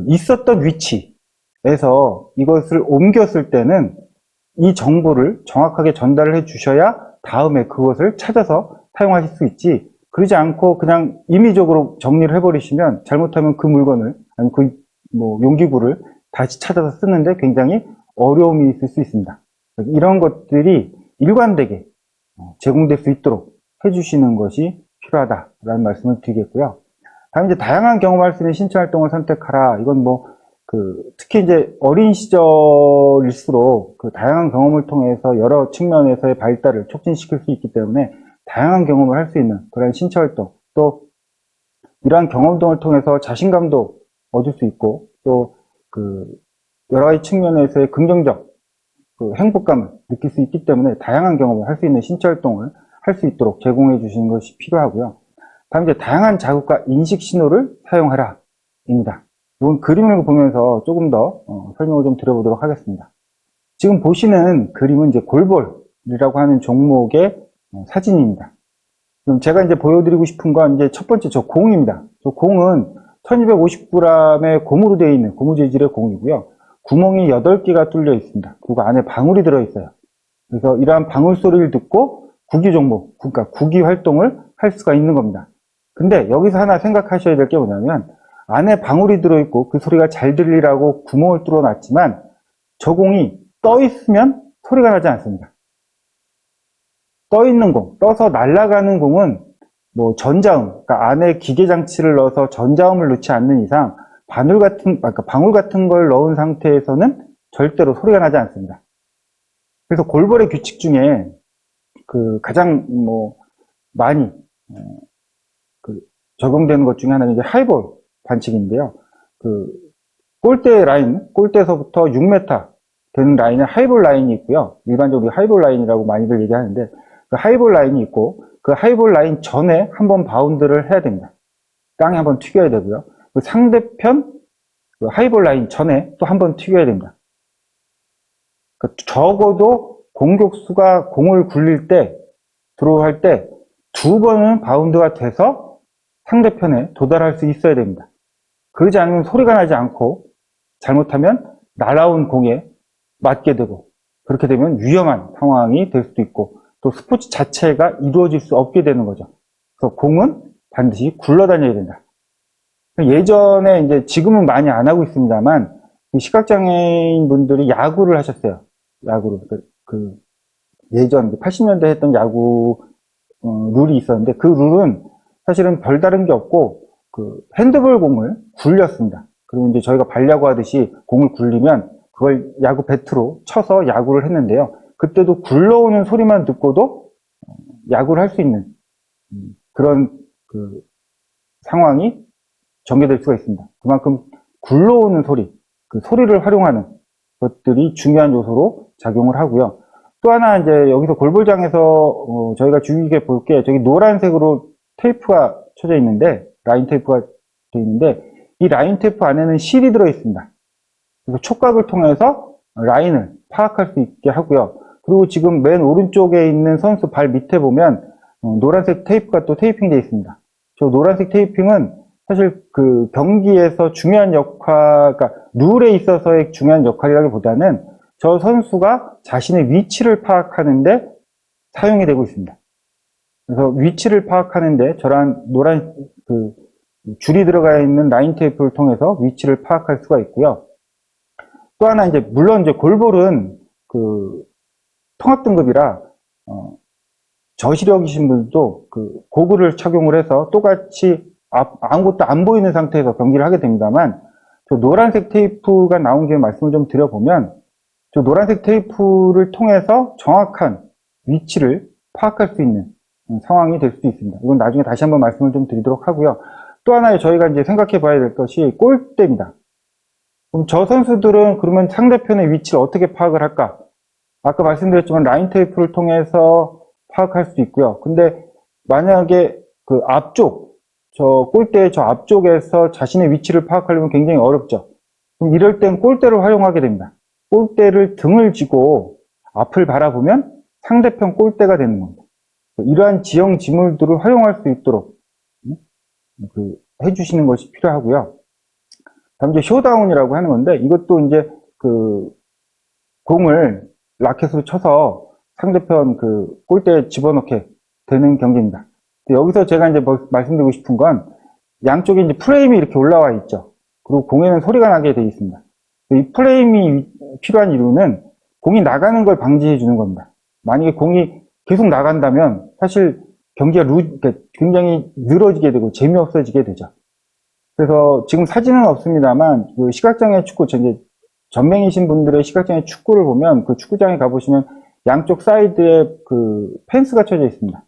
있었던 위치에서 이것을 옮겼을 때는 이 정보를 정확하게 전달을 해 주셔야 다음에 그것을 찾아서 사용하실 수 있지, 그러지 않고 그냥 임의적으로 정리를 해버리시면 잘못하면 그 물건을, 아니 용기구를 다시 찾아서 쓰는데 굉장히 어려움이 있을 수 있습니다. 이런 것들이 일관되게 제공될 수 있도록 해주시는 것이 필요하다라는 말씀을 드리겠고요. 다음 이제 다양한 경험할 수 있는 신체 활동을 선택하라. 이건 특히 이제 어린 시절일수록 다양한 경험을 통해서 여러 측면에서의 발달을 촉진시킬 수 있기 때문에 다양한 경험을 할 수 있는 그런 신체 활동, 또 이러한 경험 등을 통해서 자신감도 얻을 수 있고, 또 여러 가지 측면에서의 긍정적 행복감을 느낄 수 있기 때문에 다양한 경험을 할 수 있는 신체 활동을 할 수 있도록 제공해 주시는 것이 필요하고요. 다음 이제 다양한 자극과 인식 신호를 사용하라 입니다. 이건 그림을 보면서 조금 더 설명을 좀 드려보도록 하겠습니다. 지금 보시는 그림은 이제 골볼이라고 하는 종목의 사진입니다. 그럼 제가 이제 보여드리고 싶은 건 이제 첫 번째 저 공입니다. 저 공은 1250g의 고무로 되어 있는 고무 재질의 공이고요. 구멍이 8개가 뚫려 있습니다. 그리고 안에 방울이 들어있어요. 그래서 이러한 방울 소리를 듣고 구기 종목, 그러니까 구기 활동을 할 수가 있는 겁니다. 근데 여기서 하나 생각하셔야 될 게 뭐냐면, 안에 방울이 들어있고 그 소리가 잘 들리라고 구멍을 뚫어 놨지만 저 공이 떠 있으면 소리가 나지 않습니다. 떠 있는 공, 떠서 날아가는 공은 전자음, 그러니까 안에 기계 장치를 넣어서 전자음을 넣지 않는 이상 방울 같은 걸 넣은 상태에서는 절대로 소리가 나지 않습니다. 그래서 골볼의 규칙 중에 가장 많이 적용되는 것 중에 하나는 이제 하이볼 반칙인데요. 골대에서부터 6m 되는 라인에 하이볼 라인이 있고요. 일반적으로 하이볼 라인이라고 많이들 얘기하는데, 그 하이볼 라인이 있고, 그 하이볼 라인 전에 한번 바운드를 해야 됩니다. 땅에 한번 튀겨야 되고요. 그 상대편 하이볼 라인 전에 또 한번 튀겨야 됩니다. 적어도 공격수가 공을 굴릴 때, 드로우할 때 2번은 바운드가 돼서 상대편에 도달할 수 있어야 됩니다. 그러지 않으면 소리가 나지 않고, 잘못하면 날아온 공에 맞게 되고, 그렇게 되면 위험한 상황이 될 수도 있고, 또 스포츠 자체가 이루어질 수 없게 되는 거죠. 그래서 공은 반드시 굴러다녀야 된다. 예전에 이제 지금은 많이 안 하고 있습니다만, 시각장애인 분들이 야구를 하셨어요. 야구를. 예전 80년대 했던 야구 룰이 있었는데, 그 룰은 사실은 별다른 게 없고 핸드볼 공을 굴렸습니다. 그리고 이제 저희가 발야구 하듯이 공을 굴리면 그걸 야구 배트로 쳐서 야구를 했는데요. 그때도 굴러오는 소리만 듣고도 야구를 할 수 있는 그런 상황이 전개될 수가 있습니다. 그만큼 굴러오는 소리, 소리를 활용하는 것들이 중요한 요소로 작용을 하고요. 또 하나 이제 여기서 골볼장에서 저희가 주의 깊게 볼 게, 저기 노란색으로 테이프가 쳐져 있는데, 라인 테이프가 되어 있는데, 이 라인 테이프 안에는 실이 들어 있습니다. 그래서 촉각을 통해서 라인을 파악할 수 있게 하고요. 그리고 지금 맨 오른쪽에 있는 선수 발 밑에 보면 노란색 테이프가 또 테이핑 되어 있습니다. 저 노란색 테이핑은 사실 경기에서 중요한 역할, 그러니까 룰에 있어서의 중요한 역할이라기보다는 저 선수가 자신의 위치를 파악하는데 사용이 되고 있습니다. 그래서 위치를 파악하는데 저런 노란 줄이 들어가 있는 라인 테이프를 통해서 위치를 파악할 수가 있고요. 또 하나 물론 골볼은 통합 등급이라 저시력이신 분들도 고글을 착용을 해서 똑같이 아무것도 안 보이는 상태에서 경기를 하게 됩니다만, 저 노란색 테이프가 나온 김에 말씀을 좀 드려보면, 저 노란색 테이프를 통해서 정확한 위치를 파악할 수 있는 상황이 될 수도 있습니다. 이건 나중에 다시 한번 말씀을 좀 드리도록 하고요. 또 하나 저희가 생각해 봐야 될 것이 골대입니다. 그럼 저 선수들은 그러면 상대편의 위치를 어떻게 파악을 할까? 아까 말씀드렸지만 라인 테이프를 통해서 파악할 수도 있고요. 근데 만약에 저 골대의 저 앞쪽에서 자신의 위치를 파악하려면 굉장히 어렵죠. 그럼 이럴 땐 골대를 활용하게 됩니다. 골대를 등을 쥐고 앞을 바라보면 상대편 골대가 되는 겁니다. 이러한 지형 지물들을 활용할 수 있도록 해주시는 것이 필요하고요. 다음 쇼다운이라고 하는 건데, 이것도 공을 라켓으로 쳐서 상대편 골대에 집어넣게 되는 경기입니다. 여기서 제가 말씀드리고 싶은 건, 양쪽에 프레임이 이렇게 올라와 있죠. 그리고 공에는 소리가 나게 되어 있습니다. 이 프레임이 필요한 이유는 공이 나가는 걸 방지해 주는 겁니다. 만약에 공이 계속 나간다면 사실 경기가 굉장히 늘어지게 되고 재미없어지게 되죠. 그래서 지금 사진은 없습니다만 시각장애 축구, 전맹이신 분들의 시각장애 축구를 보면 축구장에 가보시면 양쪽 사이드에 펜스가 쳐져 있습니다.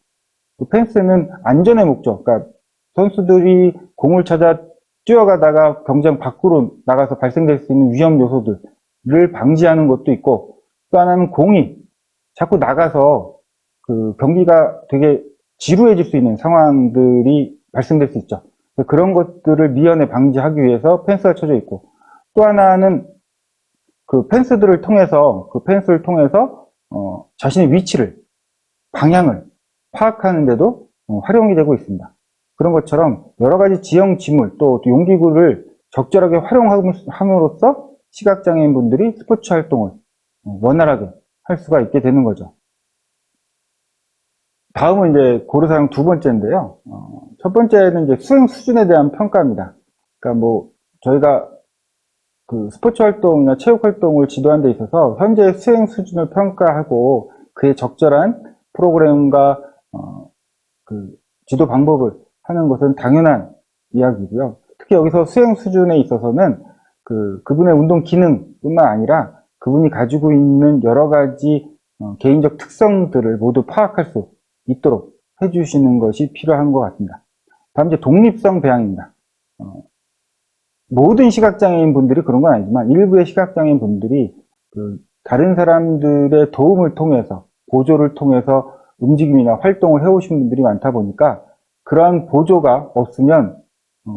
그 펜스는 안전의 목적, 그러니까 선수들이 공을 찾아 뛰어가다가 경기장 밖으로 나가서 발생될 수 있는 위험 요소들을 방지하는 것도 있고, 또 하나는 공이 자꾸 나가서 경기가 되게 지루해질 수 있는 상황들이 발생될 수 있죠. 그런 것들을 미연에 방지하기 위해서 펜스가 쳐져 있고, 또 하나는 펜스를 통해서 자신의 위치를, 방향을 파악하는데도 활용이 되고 있습니다. 그런 것처럼 여러 가지 지형 지물, 또 용기구를 적절하게 활용함으로써 시각장애인 분들이 스포츠 활동을 원활하게 할 수가 있게 되는 거죠. 다음은 고려사항 두 번째인데요. 첫 번째는 수행 수준에 대한 평가입니다. 그러니까 저희가 스포츠 활동이나 체육 활동을 지도하는 데 있어서 현재 수행 수준을 평가하고 그에 적절한 프로그램과 지도 방법을 하는 것은 당연한 이야기고요. 특히 여기서 수행 수준에 있어서는 그분의 운동 기능뿐만 아니라 그분이 가지고 있는 여러 가지 개인적 특성들을 모두 파악할 수 있도록 해주시는 것이 필요한 것 같습니다. 다음 독립성 배양입니다. 모든 시각장애인 분들이 그런 건 아니지만 일부의 시각장애인 분들이 다른 사람들의 도움을 통해서, 보조를 통해서 움직임이나 활동을 해오신 분들이 많다 보니까 그러한 보조가 없으면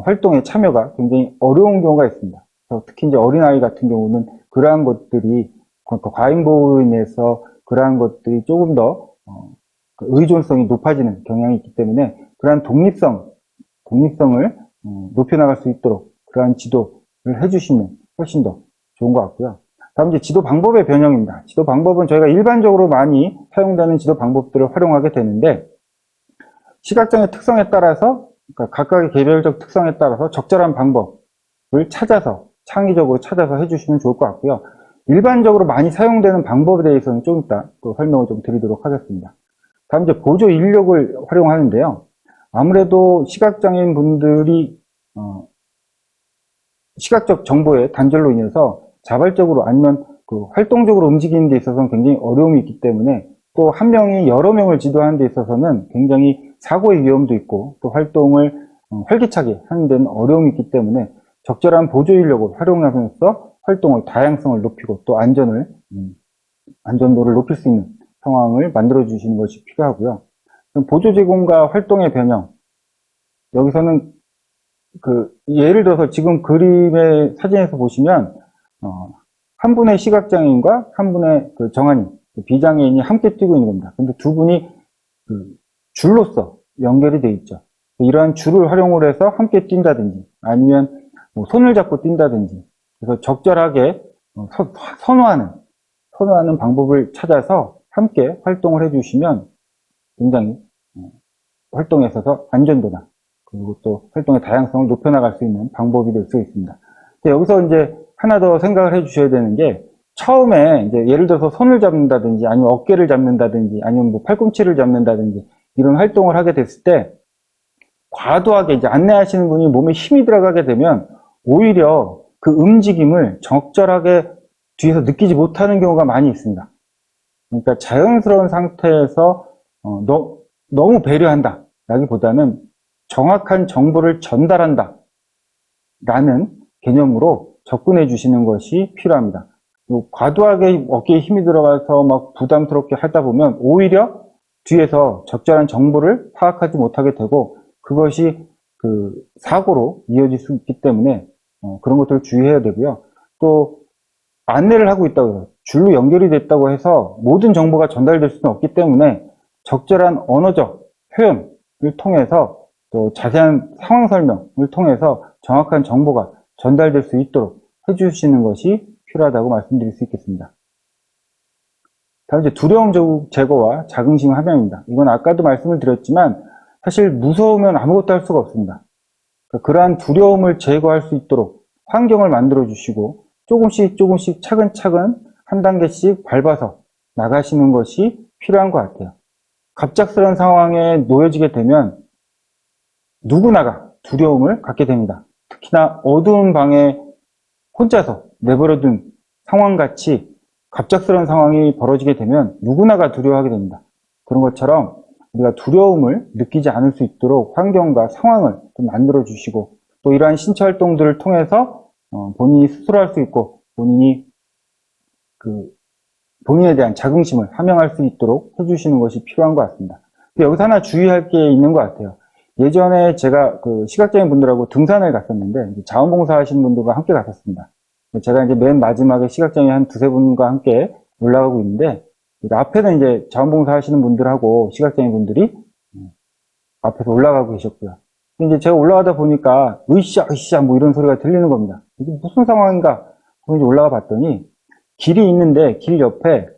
활동에 참여가 굉장히 어려운 경우가 있습니다. 특히 어린아이 같은 경우는 그러한 것들이 과잉보호로 인해서 그러한 것들이 조금 더 의존성이 높아지는 경향이 있기 때문에 그러한 독립성을 높여나갈 수 있도록 그러한 지도를 해주시면 훨씬 더 좋은 것 같고요. 다음 지도 방법의 변형입니다. 지도 방법은 저희가 일반적으로 많이 사용되는 지도 방법들을 활용하게 되는데, 시각장애 특성에 따라서, 그러니까 각각의 개별적 특성에 따라서 적절한 방법을 창의적으로 찾아서 해주시면 좋을 것 같고요. 일반적으로 많이 사용되는 방법에 대해서는 좀 이따 또 설명을 좀 드리도록 하겠습니다. 다음 보조 인력을 활용하는데요. 아무래도 시각장애인 분들이 시각적 정보의 단절로 인해서 자발적으로 아니면 활동적으로 움직이는 데 있어서는 굉장히 어려움이 있기 때문에, 또 한 명이 여러 명을 지도하는 데 있어서는 굉장히 사고의 위험도 있고 또 활동을 활기차게 하는 데는 어려움이 있기 때문에 적절한 보조 인력을 활용하면서 활동의 다양성을 높이고 또 안전도를 높일 수 있는 상황을 만들어 주시는 것이 필요하고요. 보조 제공과 활동의 변형, 여기서는 예를 들어서 지금 그림의 사진에서 보시면 한 분의 시각장애인과 한 분의 정한이, 비장애인이 함께 뛰고 있는 겁니다. 근데 두 분이 줄로서 연결이 되어 있죠. 이러한 줄을 활용을 해서 함께 뛴다든지 아니면 손을 잡고 뛴다든지, 그래서 적절하게 선호하는 선호하는 방법을 찾아서 함께 활동을 해주시면 굉장히 활동에 있어서 안전도나 그리고 또 활동의 다양성을 높여나갈 수 있는 방법이 될 수 있습니다. 여기서 이제 하나 더 생각을 해 주셔야 되는 게, 처음에 이제 예를 들어서 손을 잡는다든지 아니면 어깨를 잡는다든지 아니면 뭐 팔꿈치를 잡는다든지 이런 활동을 하게 됐을 때 과도하게 이제 안내하시는 분이 몸에 힘이 들어가게 되면 오히려 그 움직임을 적절하게 뒤에서 느끼지 못하는 경우가 많이 있습니다. 그러니까 자연스러운 상태에서 너무 배려한다 라기보다는 정확한 정보를 전달한다 라는 개념으로 접근해 주시는 것이 필요합니다. 과도하게 어깨에 힘이 들어가서 막 부담스럽게 하다 보면 오히려 뒤에서 적절한 정보를 파악하지 못하게 되고 그것이 그 사고로 이어질 수 있기 때문에 그런 것들을 주의해야 되고요. 또 안내를 하고 있다고 해서 줄로 연결이 됐다고 해서 모든 정보가 전달될 수는 없기 때문에 적절한 언어적 표현을 통해서 또 자세한 상황 설명을 통해서 정확한 정보가 전달될 수 있도록 해주시는 것이 필요하다고 말씀드릴 수 있겠습니다. 다음 이제 두려움 제거와 자긍심 함양입니다. 이건 아까도 말씀을 드렸지만 사실 무서우면 아무것도 할 수가 없습니다. 그러한 두려움을 제거할 수 있도록 환경을 만들어 주시고 조금씩 차근차근 한 단계씩 밟아서 나가시는 것이 필요한 것 같아요. 갑작스러운 상황에 놓여지게 되면 누구나가 두려움을 갖게 됩니다. 특히나 어두운 방에 혼자서 내버려둔 상황같이 갑작스러운 상황이 벌어지게 되면 누구나가 두려워하게 됩니다. 그런 것처럼 우리가 두려움을 느끼지 않을 수 있도록 환경과 상황을 좀 만들어 주시고 또 이러한 신체 활동들을 통해서 본인이 스스로 할 수 있고 본인에 대한 자긍심을 함양할 수 있도록 해주시는 것이 필요한 것 같습니다. 여기서 하나 주의할 게 있는 것 같아요. 예전에 제가 그 시각장애인 분들하고 등산을 갔었는데 자원봉사 하시는 분들과 함께 갔었습니다. 제가 이제 맨 마지막에 시각장애 한 두세 분과 함께 올라가고 있는데 앞에는 이제 자원봉사 하시는 분들하고 시각장애인 분들이 앞에서 올라가고 계셨고요. 이제 제가 올라가다 보니까 으쌰 뭐 이런 소리가 들리는 겁니다. 이게 무슨 상황인가 하고 이제 올라가 봤더니 길이 있는데 길 옆에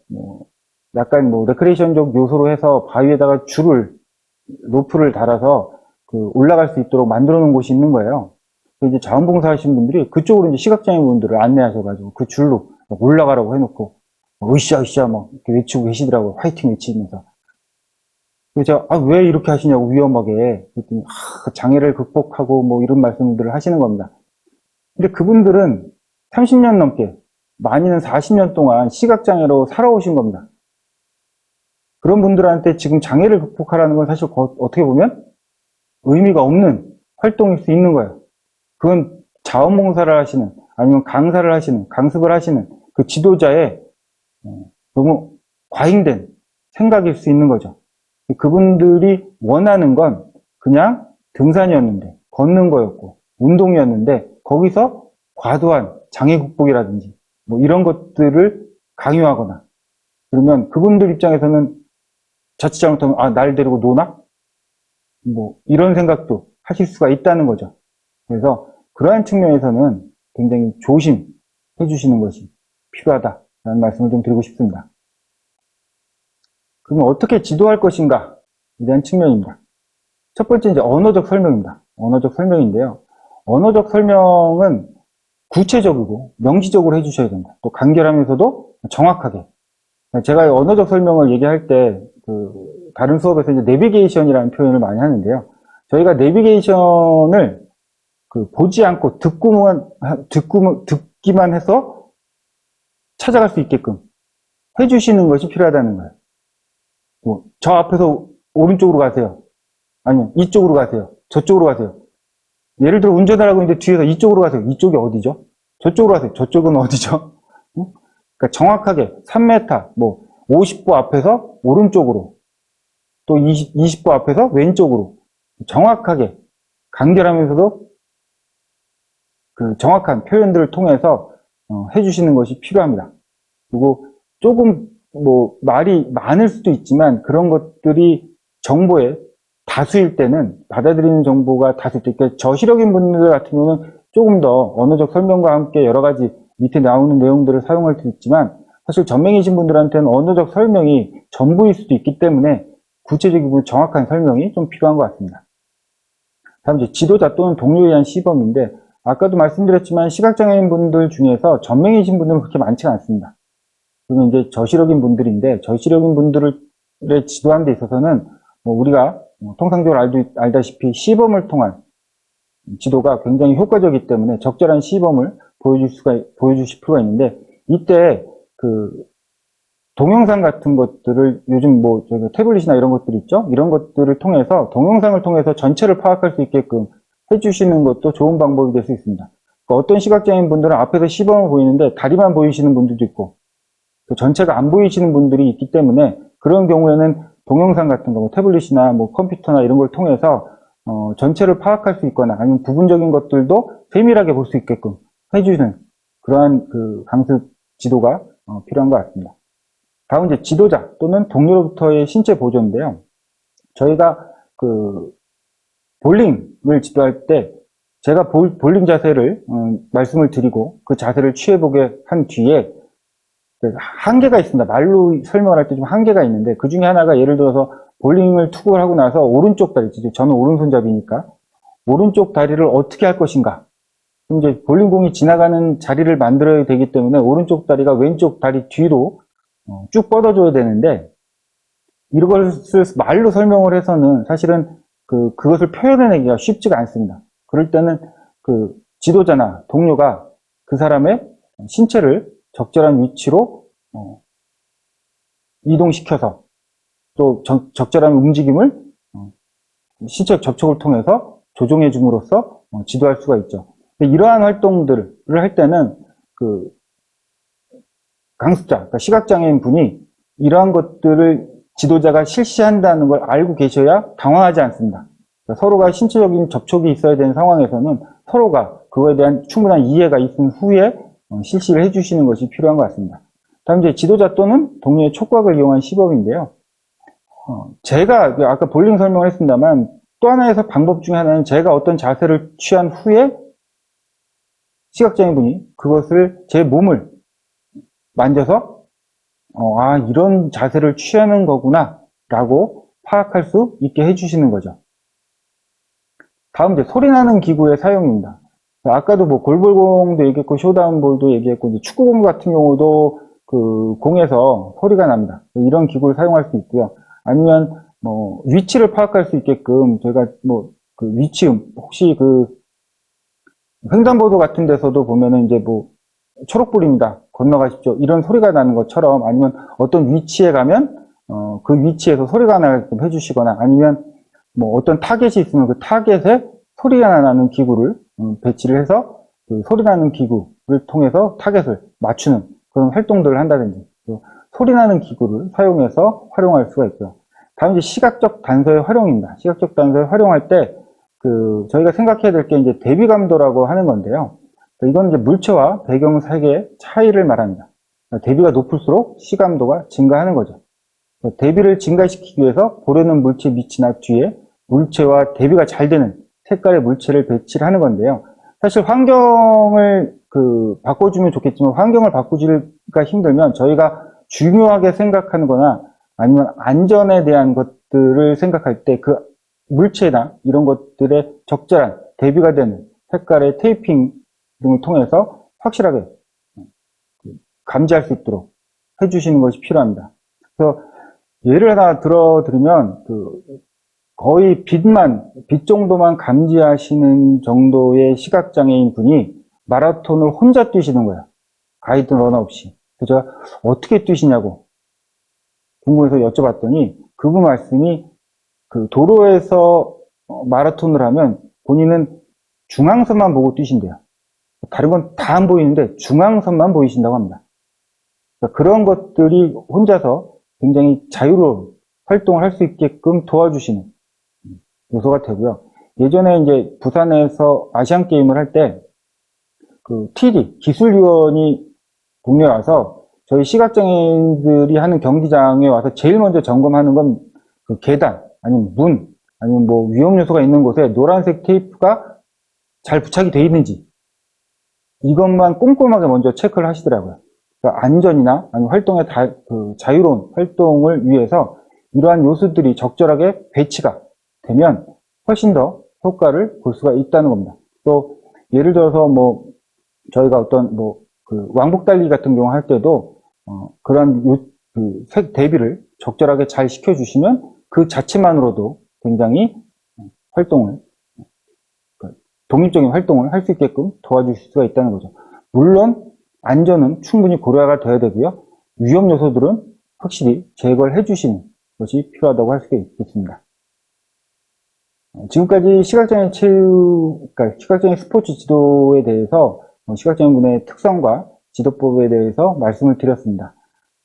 약간 레크레이션적 요소로 해서 바위에다가 로프를 달아서 올라갈 수 있도록 만들어 놓은 곳이 있는 거예요. 이제 자원봉사 하시는 분들이 그쪽으로 이제 시각장애인 분들을 안내하셔가지고 그 줄로 올라가라고 해놓고 으쌰 막 이렇게 외치고 계시더라고요. 화이팅 외치면서. 그래서 제가 왜 이렇게 하시냐고 위험하게 그랬더니 장애를 극복하고 뭐 이런 말씀들을 하시는 겁니다. 근데 그분들은 30년 넘게 많이는 40년 동안 시각장애로 살아오신 겁니다. 그런 분들한테 지금 장애를 극복하라는 건 사실 어떻게 보면 의미가 없는 활동일 수 있는 거예요. 그건 자원봉사를 하시는 아니면 강사를 하시는 강습을 하시는 그 지도자의 너무 과잉된 생각일 수 있는 거죠. 그분들이 원하는 건 그냥 등산이었는데 걷는 거였고 운동이었는데 거기서 과도한 장애 극복이라든지 뭐 이런 것들을 강요하거나 그러면 그분들 입장에서는 자칫 잘못하면 날 데리고 노나? 뭐 이런 생각도 하실 수가 있다는 거죠. 그래서 그러한 측면에서는 굉장히 조심해 주시는 것이 필요하다라는 말씀을 좀 드리고 싶습니다. 그러면 어떻게 지도할 것인가? 에 대한 측면입니다. 첫 번째 이제 언어적 설명입니다. 언어적 설명인데요. 언어적 설명은 구체적이고 명시적으로 해주셔야 된다. 또 간결하면서도 정확하게. 제가 언어적 설명을 얘기할 때 다른 수업에서 이제 내비게이션이라는 표현을 많이 하는데요. 저희가 내비게이션을 보지 않고 듣기만 해서 찾아갈 수 있게끔 해주시는 것이 필요하다는 거예요. 저 앞에서 오른쪽으로 가세요. 아니면 이쪽으로 가세요. 저쪽으로 가세요. 예를 들어 운전을 하고 있는데 뒤에서 이쪽으로 가세요. 이쪽이 어디죠? 저쪽으로 가세요. 저쪽은 어디죠? 그러니까 정확하게 3m, 50보 앞에서 오른쪽으로 또 20보 앞에서 왼쪽으로 정확하게 간결하면서도 정확한 표현들을 통해서 해주시는 것이 필요합니다. 그리고 조금 말이 많을 수도 있지만 그런 것들이 정보의 다수일 때는 받아들이는 정보가 다수일 때 그러니까 저시력인 분들 같은 경우는 조금 더 언어적 설명과 함께 여러 가지 밑에 나오는 내용들을 사용할 수 있지만 사실 전맹이신 분들한테는 언어적 설명이 전부일 수도 있기 때문에 구체적이고 정확한 설명이 좀 필요한 것 같습니다. 다음 이제 지도자 또는 동료에 의한 시범인데, 아까도 말씀드렸지만 시각장애인 분들 중에서 전맹이신 분들은 그렇게 많지가 않습니다. 그리고 이제 저시력인 분들인데, 저시력인 분들을 지도하는 데 있어서는 우리가 통상적으로 알다시피 시범을 통한 지도가 굉장히 효과적이기 때문에 적절한 시범을 보여주실 필요가 있는데, 이때 동영상 같은 것들을 요즘 저희가 태블릿이나 이런 것들 있죠? 이런 것들을 통해서 동영상을 통해서 전체를 파악할 수 있게끔 해주시는 것도 좋은 방법이 될 수 있습니다. 그러니까 어떤 시각장애인 분들은 앞에서 시범을 보이는데 다리만 보이시는 분들도 있고 전체가 안 보이시는 분들이 있기 때문에 그런 경우에는 동영상 같은 거, 태블릿이나 컴퓨터나 이런 걸 통해서 전체를 파악할 수 있거나 아니면 부분적인 것들도 세밀하게 볼 수 있게끔 해주는 그러한 강습 지도가 필요한 것 같습니다. 다음 이제 지도자 또는 동료로부터의 신체 보조인데요. 저희가 볼링을 지도할 때 제가 볼링 자세를 말씀을 드리고 그 자세를 취해보게 한 뒤에 한계가 있습니다. 말로 설명을 할 때 좀 한계가 있는데 그 중에 하나가 예를 들어서 볼링을 투구를 하고 나서 오른쪽 다리, 저는 오른손잡이니까 오른쪽 다리를 어떻게 할 것인가. 이제 볼링공이 지나가는 자리를 만들어야 되기 때문에 오른쪽 다리가 왼쪽 다리 뒤로 쭉 뻗어줘야 되는데 이것을 말로 설명을 해서는 사실은 그것을 표현해내기가 쉽지가 않습니다. 그럴 때는 지도자나 동료가 그 사람의 신체를 적절한 위치로 이동시켜서 또 적절한 움직임을 신체 접촉을 통해서 조종해 줌으로써 지도할 수가 있죠. 이러한 활동들을 할 때는 강습자, 그러니까 시각장애인 분이 이러한 것들을 지도자가 실시한다는 걸 알고 계셔야 당황하지 않습니다. 그러니까 서로가 신체적인 접촉이 있어야 되는 상황에서는 서로가 그거에 대한 충분한 이해가 있은 후에 실시를 해주시는 것이 필요한 것 같습니다. 다음 이제 지도자 또는 동료의 촉각을 이용한 시범인데요. 제가 아까 볼링 설명을 했습니다만 또 하나의 방법 중에 하나는 제가 어떤 자세를 취한 후에 시각장애인분이 그것을 제 몸을 만져서 이런 자세를 취하는 거구나 라고 파악할 수 있게 해주시는 거죠. 다음 이제 소리나는 기구의 사용입니다. 아까도 골볼공도 얘기했고 쇼다운볼도 얘기했고 이제 축구공 같은 경우도 공에서 소리가 납니다. 이런 기구를 사용할 수 있고요. 아니면 위치를 파악할 수 있게끔 저희가 위치음 혹시 횡단보도 같은 데서도 보면은 이제 초록불입니다. 건너가십시오. 이런 소리가 나는 것처럼 아니면 어떤 위치에 가면 그 위치에서 소리가 나게끔 해주시거나 아니면 어떤 타겟이 있으면 그 타겟에 소리가 나는 기구를 배치를 해서 소리 나는 기구를 통해서 타겟을 맞추는 그런 활동들을 한다든지 소리 나는 기구를 사용해서 활용할 수가 있고요. 다음 이제 시각적 단서의 활용입니다. 시각적 단서를 활용할 때 저희가 생각해야 될 게 이제 대비감도라고 하는 건데요. 이건 이제 물체와 배경 색의 차이를 말합니다. 대비가 높을수록 시감도가 증가하는 거죠. 대비를 증가시키기 위해서 보려는 물체 밑이나 뒤에 물체와 대비가 잘 되는 색깔의 물체를 배치를 하는 건데요. 사실 환경을 바꿔주면 좋겠지만 환경을 바꾸기가 힘들면 저희가 중요하게 생각하는 거나 아니면 안전에 대한 것들을 생각할 때 그 물체나 이런 것들의 적절한 대비가 되는 색깔의 테이핑 등을 통해서 확실하게 감지할 수 있도록 해주시는 것이 필요합니다. 그래서 예를 하나 들어드리면 거의 빛 정도만 감지하시는 정도의 시각장애인 분이 마라톤을 혼자 뛰시는 거예요. 가이드 러너 없이. 그래서 제가 어떻게 뛰시냐고 궁금해서 여쭤봤더니 그분 말씀이 도로에서 마라톤을 하면 본인은 중앙선만 보고 뛰신대요. 다른 건 다 안 보이는데 중앙선만 보이신다고 합니다. 그러니까 그런 것들이 혼자서 굉장히 자유로운 활동을 할 수 있게끔 도와주시는 요소가 되고요. 예전에 이제 부산에서 아시안 게임을 할 때 TD 기술위원이 동네에 와서 저희 시각장애인들이 하는 경기장에 와서 제일 먼저 점검하는 건 계단 아니면 문 아니면 위험 요소가 있는 곳에 노란색 테이프가 잘 부착이 되어 있는지 이것만 꼼꼼하게 먼저 체크를 하시더라고요. 그러니까 안전이나 아니면 활동의 자유로운 활동을 위해서 이러한 요소들이 적절하게 배치가 되면 훨씬 더 효과를 볼 수가 있다는 겁니다. 또 예를 들어서 뭐 저희가 어떤 왕복 달리기 같은 경우 할 때도 그러한 대비를 적절하게 잘 시켜주시면 그 자체만으로도 굉장히 활동을 독립적인 활동을 할 수 있게끔 도와주실 수가 있다는 거죠. 물론 안전은 충분히 고려가 돼야 되고요. 위험 요소들은 확실히 제거를 해주시는 것이 필요하다고 할 수가 있겠습니다. 지금까지 그러니까 시각장애 스포츠 지도에 대해서 시각장애인분의 특성과 지도법에 대해서 말씀을 드렸습니다.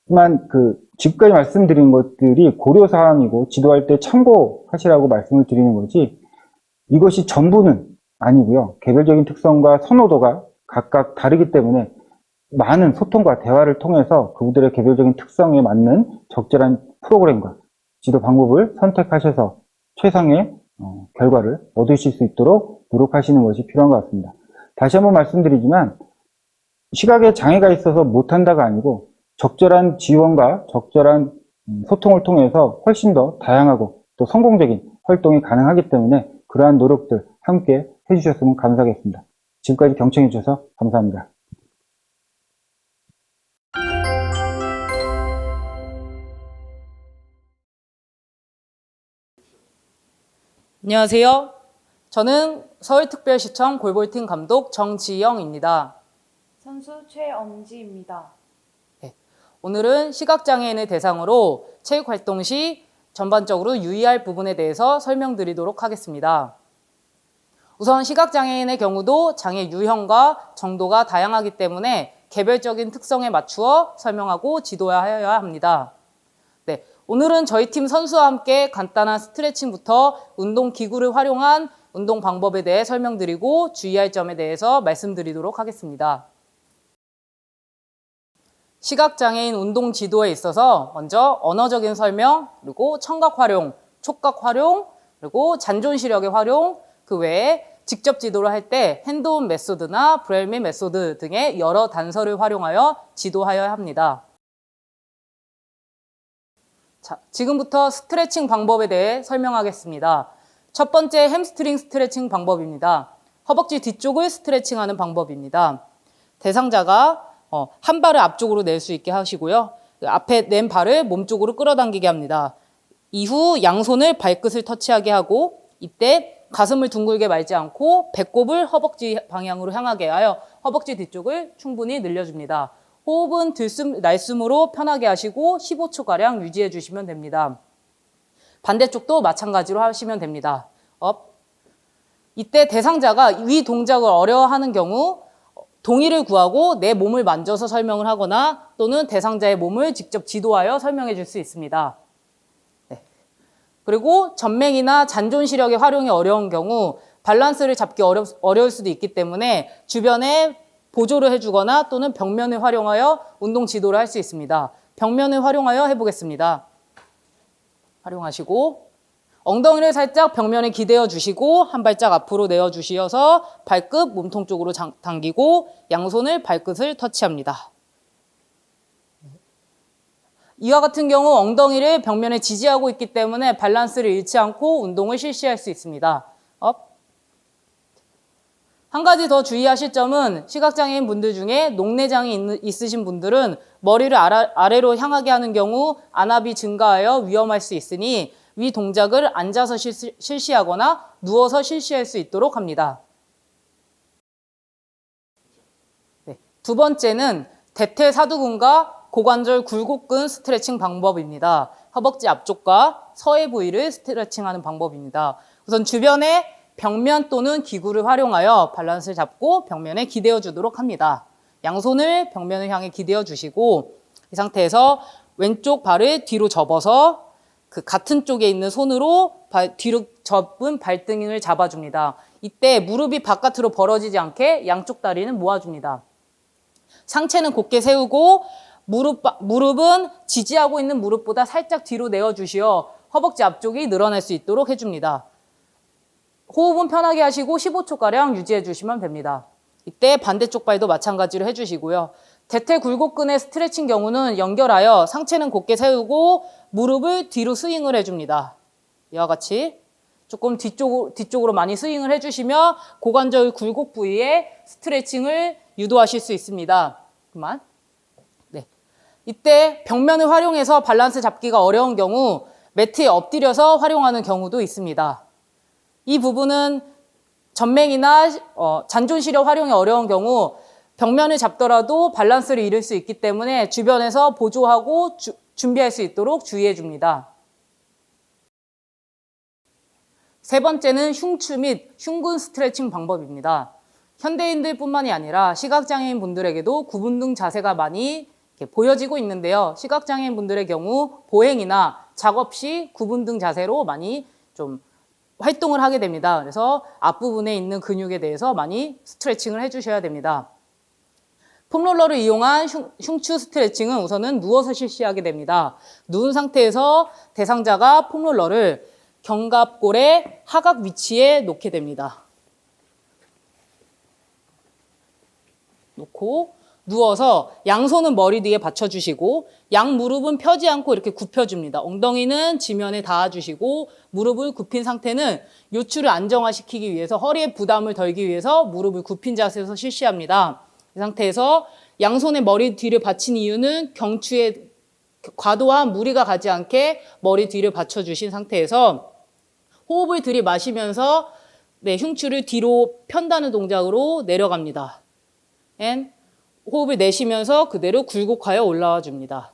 하지만 지금까지 말씀드린 것들이 고려사항이고 지도할 때 참고하시라고 말씀을 드리는 거지 이것이 전부는 아니고요. 개별적인 특성과 선호도가 각각 다르기 때문에 많은 소통과 대화를 통해서 그분들의 개별적인 특성에 맞는 적절한 프로그램과 지도 방법을 선택하셔서 최상의 결과를 얻으실 수 있도록 노력하시는 것이 필요한 것 같습니다. 다시 한번 말씀드리지만 시각에 장애가 있어서 못한다가 아니고 적절한 지원과 적절한 소통을 통해서 훨씬 더 다양하고 또 성공적인 활동이 가능하기 때문에 그러한 노력들 함께 해주셨으면 감사하겠습니다. 지금까지 경청해 주셔서 감사합니다. 안녕하세요. 저는 서울특별시청 골볼팀 감독 정지영입니다. 선수 최엄지입니다. 오늘은 시각장애인을 대상으로 체육활동 시 전반적으로 유의할 부분에 대해서 설명드리도록 하겠습니다. 우선 시각장애인의 경우도 장애 유형과 정도가 다양하기 때문에 개별적인 특성에 맞추어 설명하고 지도하여야 합니다. 오늘은 저희 팀 선수와 함께 간단한 스트레칭부터 운동기구를 활용한 운동 방법에 대해 설명드리고 주의할 점에 대해서 말씀드리도록 하겠습니다. 시각장애인 운동 지도에 있어서 먼저 언어적인 설명, 그리고 청각 활용, 촉각 활용, 그리고 잔존 시력의 활용, 그 외에 직접 지도를 할 때 핸드온 메소드나 브레일미 메소드 등의 여러 단서를 활용하여 지도하여야 합니다. 자, 지금부터 스트레칭 방법에 대해 설명하겠습니다. 첫 번째 햄스트링 스트레칭 방법입니다. 허벅지 뒤쪽을 스트레칭하는 방법입니다. 대상자가 한 발을 앞쪽으로 낼 수 있게 하시고요. 앞에 낸 발을 몸쪽으로 끌어당기게 합니다. 이후 양손을 발끝을 터치하게 하고 이때 가슴을 둥글게 말지 않고 배꼽을 허벅지 방향으로 향하게 하여 허벅지 뒤쪽을 충분히 늘려줍니다. 호흡은 들숨, 날숨으로 편하게 하시고 15초가량 유지해 주시면 됩니다. 반대쪽도 마찬가지로 하시면 됩니다. 업. 이때 대상자가 위 동작을 어려워하는 경우 동의를 구하고 내 몸을 만져서 설명을 하거나 또는 대상자의 몸을 직접 지도하여 설명해 줄 수 있습니다. 그리고 전맹이나 잔존 시력의 활용이 어려운 경우 밸런스를 잡기 어려울 수도 있기 때문에 주변에 보조를 해주거나 또는 벽면을 활용하여 운동 지도를 할 수 있습니다. 벽면을 활용하여 해보겠습니다. 활용하시고 엉덩이를 살짝 벽면에 기대어 주시고 한 발짝 앞으로 내어 주시어서 발끝 몸통 쪽으로 당기고 양손을 발끝을 터치합니다. 이와 같은 경우 엉덩이를 벽면에 지지하고 있기 때문에 밸런스를 잃지 않고 운동을 실시할 수 있습니다. 업. 한 가지 더 주의하실 점은 시각장애인 분들 중에 녹내장이 있으신 분들은 머리를 아래로 향하게 하는 경우 안압이 증가하여 위험할 수 있으니 위 동작을 앉아서 실시하거나 누워서 실시할 수 있도록 합니다. 두 번째는 대퇴사두근과 고관절 굴곡근 스트레칭 방법입니다. 허벅지 앞쪽과 서해 부위를 스트레칭하는 방법입니다. 우선 주변에 벽면 또는 기구를 활용하여 밸런스를 잡고 벽면에 기대어 주도록 합니다. 양손을 벽면을 향해 기대어 주시고 이 상태에서 왼쪽 발을 뒤로 접어서 그 같은 쪽에 있는 손으로 뒤로 접은 발등을 잡아줍니다. 이때 무릎이 바깥으로 벌어지지 않게 양쪽 다리는 모아줍니다. 상체는 곧게 세우고 무릎은 지지하고 있는 무릎보다 살짝 뒤로 내어주시어 허벅지 앞쪽이 늘어날 수 있도록 해줍니다. 호흡은 편하게 하시고 15초가량 유지해 주시면 됩니다. 이때 반대쪽 발도 마찬가지로 해주시고요. 대퇴 굴곡근의 스트레칭 경우는 연결하여 상체는 곧게 세우고 무릎을 뒤로 스윙을 해줍니다. 이와 같이 조금 뒤쪽으로 많이 스윙을 해주시면 고관절 굴곡 부위에 스트레칭을 유도하실 수 있습니다. 그만. 네. 이때 벽면을 활용해서 밸런스 잡기가 어려운 경우 매트에 엎드려서 활용하는 경우도 있습니다. 이 부분은 전맹이나 잔존 시력 활용이 어려운 경우 벽면을 잡더라도 밸런스를 잃을 수 있기 때문에 주변에서 보조하고 준비할 수 있도록 주의해 줍니다. 세 번째는 흉추 및 흉근 스트레칭 방법입니다. 현대인들뿐만이 아니라 시각장애인 분들에게도 구분등 자세가 많이 이렇게 보여지고 있는데요. 시각장애인 분들의 경우 보행이나 작업 시 구분등 자세로 많이 좀 활동을 하게 됩니다. 그래서 앞부분에 있는 근육에 대해서 많이 스트레칭을 해주셔야 됩니다. 폼롤러를 이용한 흉추 스트레칭은 우선은 누워서 실시하게 됩니다. 누운 상태에서 대상자가 폼롤러를 견갑골의 하각 위치에 놓게 됩니다. 놓고 누워서 양손은 머리 뒤에 받쳐주시고 양 무릎은 펴지 않고 이렇게 굽혀줍니다. 엉덩이는 지면에 닿아주시고 무릎을 굽힌 상태는 요추를 안정화시키기 위해서 허리에 부담을 덜기 위해서 무릎을 굽힌 자세에서 실시합니다. 이 상태에서 양손의 머리 뒤를 받친 이유는 경추에 과도한 무리가 가지 않게 머리 뒤를 받쳐주신 상태에서 호흡을 들이마시면서 흉추를 뒤로 편다는 동작으로 내려갑니다. 호흡을 내쉬면서 그대로 굴곡하여 올라와 줍니다.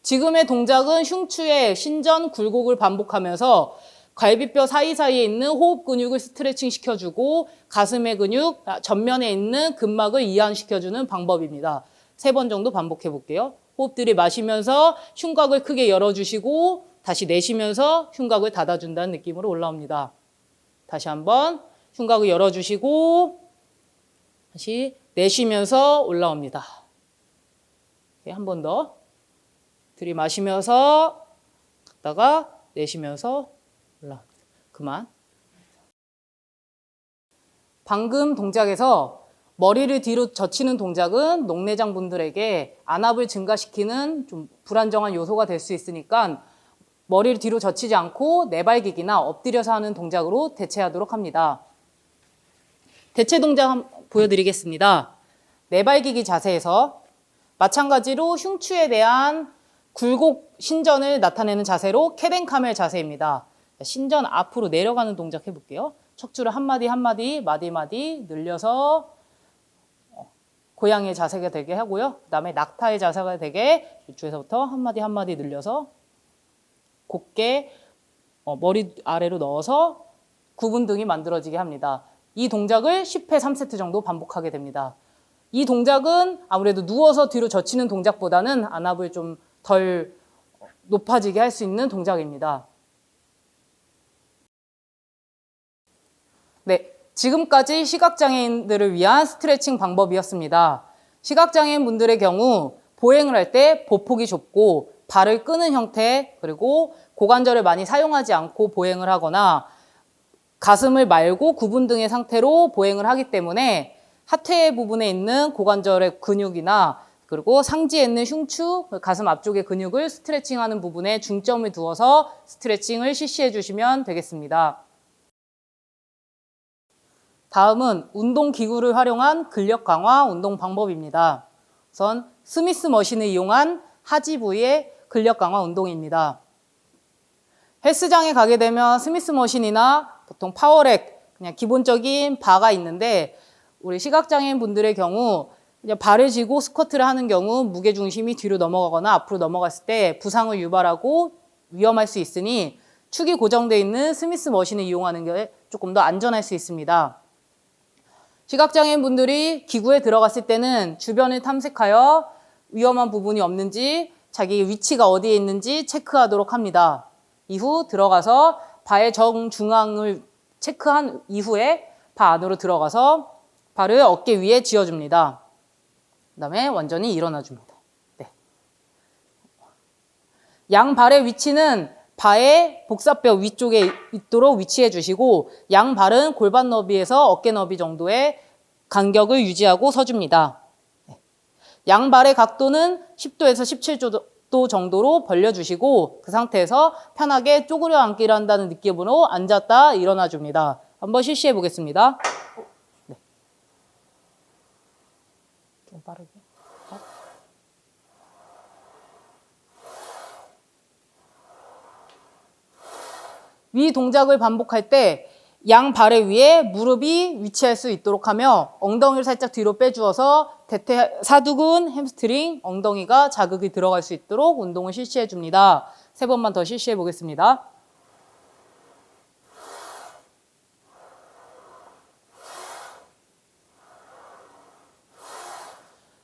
지금의 동작은 흉추의 신전 굴곡을 반복하면서 갈비뼈 사이사이에 있는 호흡 근육을 스트레칭 시켜주고 가슴의 근육, 전면에 있는 근막을 이완시켜주는 방법입니다. 3번 정도 반복해 볼게요. 호흡 들이마시면서 흉곽을 크게 열어주시고 다시 내쉬면서 흉곽을 닫아준다는 느낌으로 올라옵니다. 다시 한번 흉곽을 열어주시고 다시 내쉬면서 올라옵니다. 한 번 더 들이마시면서 갔다가 내쉬면서 올라옵니다. 그만. 방금 동작에서 머리를 뒤로 젖히는 동작은 녹내장 분들에게 안압을 증가시키는 좀 불안정한 요소가 될 수 있으니까 머리를 뒤로 젖히지 않고 내발기기나 엎드려서 하는 동작으로 대체하도록 합니다. 대체 동작 보여드리겠습니다. 내발기기 자세에서 마찬가지로 흉추에 대한 굴곡 신전을 나타내는 자세로 캐덴카멜 자세입니다. 신전 앞으로 내려가는 동작 해볼게요. 척추를 한마디 한마디 마디마디 늘려서 고양이의 자세가 되게 하고요. 그 다음에 낙타의 자세가 되게 이쪽에서부터 한마디 한마디 늘려서 곧게 머리 아래로 넣어서 구분등이 만들어지게 합니다. 이 동작을 10회 3세트 정도 반복하게 됩니다. 이 동작은 아무래도 누워서 뒤로 젖히는 동작보다는 안압을 좀 덜 높아지게 할 수 있는 동작입니다. 네, 지금까지 시각장애인들을 위한 스트레칭 방법이었습니다. 시각장애인 분들의 경우 보행을 할 때 보폭이 좁고 발을 끄는 형태, 그리고 고관절을 많이 사용하지 않고 보행을 하거나 가슴을 말고 구분등의 상태로 보행을 하기 때문에 하체 부분에 있는 고관절의 근육이나 그리고 상지에 있는 흉추, 가슴 앞쪽의 근육을 스트레칭하는 부분에 중점을 두어서 스트레칭을 실시해 주시면 되겠습니다. 다음은 운동기구를 활용한 근력 강화 운동 방법입니다. 우선 스미스 머신을 이용한 하지 부위의 근력 강화 운동입니다. 헬스장에 가게 되면 스미스 머신이나 보통 파워렉, 그냥 기본적인 바가 있는데 우리 시각장애인 분들의 경우 그냥 발을 쥐고 스쿼트를 하는 경우 무게중심이 뒤로 넘어가거나 앞으로 넘어갔을 때 부상을 유발하고 위험할 수 있으니 축이 고정되어 있는 스미스 머신을 이용하는 게 조금 더 안전할 수 있습니다. 시각장애인 분들이 기구에 들어갔을 때는 주변을 탐색하여 위험한 부분이 없는지 자기 위치가 어디에 있는지 체크하도록 합니다. 이후 들어가서 발의 정중앙을 체크한 이후에 발 안으로 들어가서 발을 어깨 위에 쥐어줍니다. 그 다음에 완전히 일어나줍니다. 네. 양발의 위치는 발의 복사뼈 위쪽에 있도록 위치해 주시고 양발은 골반 너비에서 어깨 너비 정도의 간격을 유지하고 서줍니다. 네. 양발의 각도는 10도에서 17도 정도로 벌려주시고 그 상태에서 편하게 쪼그려 앉기를 한다는 느낌으로 앉았다 일어나 줍니다. 한번 실시해 보겠습니다. 네. 좀 빠르게. 위 동작을 반복할 때 양 발의 위에 무릎이 위치할 수 있도록 하며 엉덩이를 살짝 뒤로 빼주어서 대퇴, 사두근, 햄스트링, 엉덩이가 자극이 들어갈 수 있도록 운동을 실시해 줍니다. 3번만 더 실시해 보겠습니다.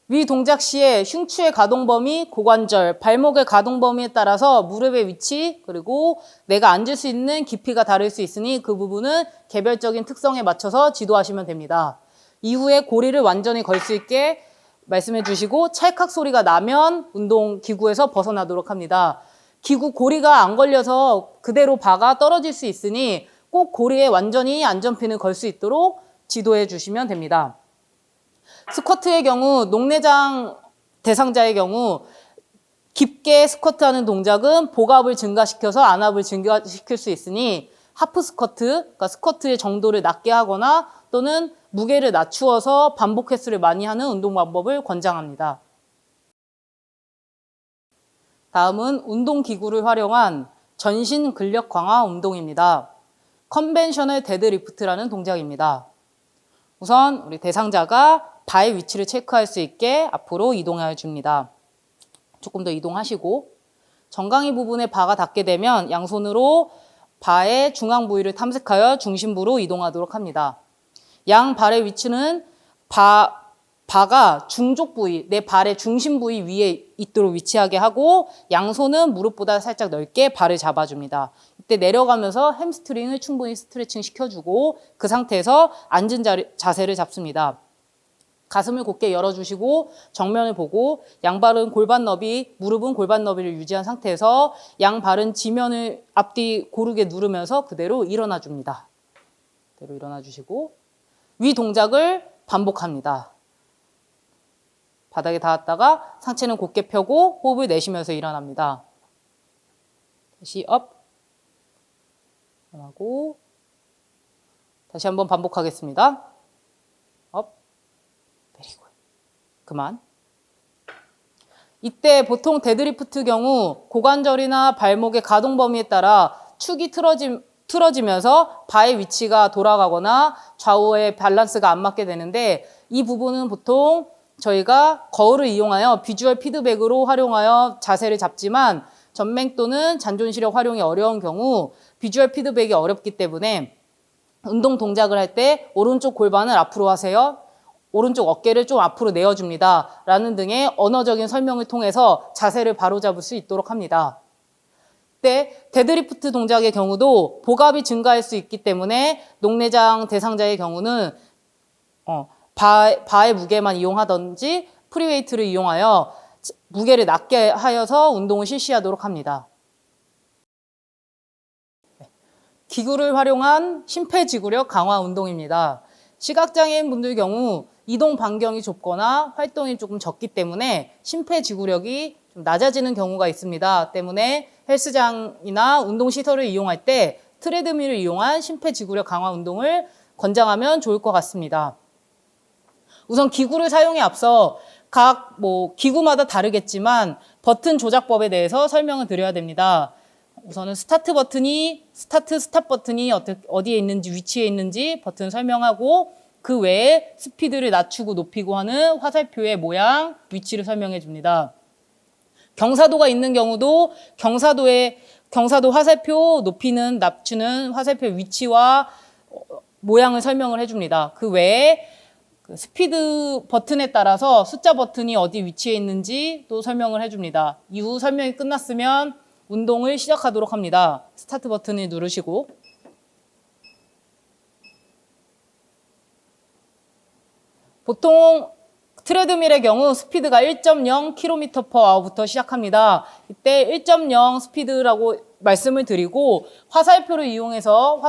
위 동작 시에 흉추의 가동 범위, 고관절, 발목의 가동 범위에 따라서 무릎의 위치, 그리고 내가 앉을 수 있는 깊이가 다를 수 있으니 그 부분은 개별적인 특성에 맞춰서 지도하시면 됩니다. 이후에 고리를 완전히 걸 수 있게 말씀해 주시고 찰칵 소리가 나면 운동 기구에서 벗어나도록 합니다. 기구 고리가 안 걸려서 그대로 바가 떨어질 수 있으니 꼭 고리에 완전히 안전핀을 걸 수 있도록 지도해 주시면 됩니다. 스쿼트의 경우 녹내장 대상자의 경우 깊게 스쿼트하는 동작은 복압을 증가시켜서 안압을 증가시킬 수 있으니 하프 스쿼트, 그러니까 스쿼트의 정도를 낮게 하거나 또는 무게를 낮추어서 반복 횟수를 많이 하는 운동 방법을 권장합니다. 다음은 운동기구를 활용한 전신 근력 강화 운동입니다. 컨벤셔널 데드리프트라는 동작입니다. 우선 우리 대상자가 바의 위치를 체크할 수 있게 앞으로 이동하여 줍니다. 조금 더 이동하시고 정강이 부분에 바가 닿게 되면 양손으로 바의 중앙 부위를 탐색하여 중심부로 이동하도록 합니다. 양 발의 위치는 바가 중족 부위, 내 발의 중심 부위 위에 있도록 위치하게 하고 양손은 무릎보다 살짝 넓게 발을 잡아줍니다. 이때 내려가면서 햄스트링을 충분히 스트레칭 시켜주고 그 상태에서 앉은 자세를 잡습니다. 가슴을 곧게 열어주시고 정면을 보고 양발은 골반 너비, 무릎은 골반 너비를 유지한 상태에서 양발은 지면을 앞뒤 고르게 누르면서 그대로 일어나 줍니다. 그대로 일어나 주시고 위 동작을 반복합니다. 바닥에 닿았다가 상체는 곧게 펴고 호흡을 내쉬면서 일어납니다. 다시 업, 일어나고 다시 한번 반복하겠습니다. 업, 내리고 그만. 이때 보통 데드리프트 경우 고관절이나 발목의 가동 범위에 따라 축이 틀어지면서 바의 위치가 돌아가거나 좌우의 밸런스가 안 맞게 되는데 이 부분은 보통 저희가 거울을 이용하여 비주얼 피드백으로 활용하여 자세를 잡지만 전맹 또는 잔존 시력 활용이 어려운 경우 비주얼 피드백이 어렵기 때문에 운동 동작을 할 때 오른쪽 골반을 앞으로 하세요. 오른쪽 어깨를 좀 앞으로 내어줍니다. 라는 등의 언어적인 설명을 통해서 자세를 바로잡을 수 있도록 합니다. 때 데드리프트 동작의 경우도 복압이 증가할 수 있기 때문에 녹내장 대상자의 경우는 바의 무게만 이용하든지 프리웨이트를 이용하여 무게를 낮게 하여서 운동을 실시하도록 합니다. 기구를 활용한 심폐지구력 강화 운동입니다. 시각장애인 분들 경우 이동 반경이 좁거나 활동이 조금 적기 때문에 심폐지구력이 좀 낮아지는 경우가 있습니다. 때문에 헬스장이나 운동시설을 이용할 때 트레드밀을 이용한 심폐지구력 강화 운동을 권장하면 좋을 것 같습니다. 우선 기구를 사용에 앞서 각 기구마다 다르겠지만 버튼 조작법에 대해서 설명을 드려야 됩니다. 우선은 스타트 스탑 버튼이 어디에 있는지, 위치에 있는지 버튼 설명하고 그 외에 스피드를 낮추고 높이고 하는 화살표의 모양, 위치를 설명해 줍니다. 경사도가 있는 경우도 경사도 화살표 높이는 낮추는 화살표 위치와 모양을 설명을 해줍니다. 그 외에 스피드 버튼에 따라서 숫자 버튼이 어디 위치에 있는지 또 설명을 해줍니다. 이후 설명이 끝났으면 운동을 시작하도록 합니다. 스타트 버튼을 누르시고 보통 트레드밀의 경우 스피드가 1.0km/h부터 시작합니다. 이때 1.0 스피드라고 말씀을 드리고 화살표를 이용해서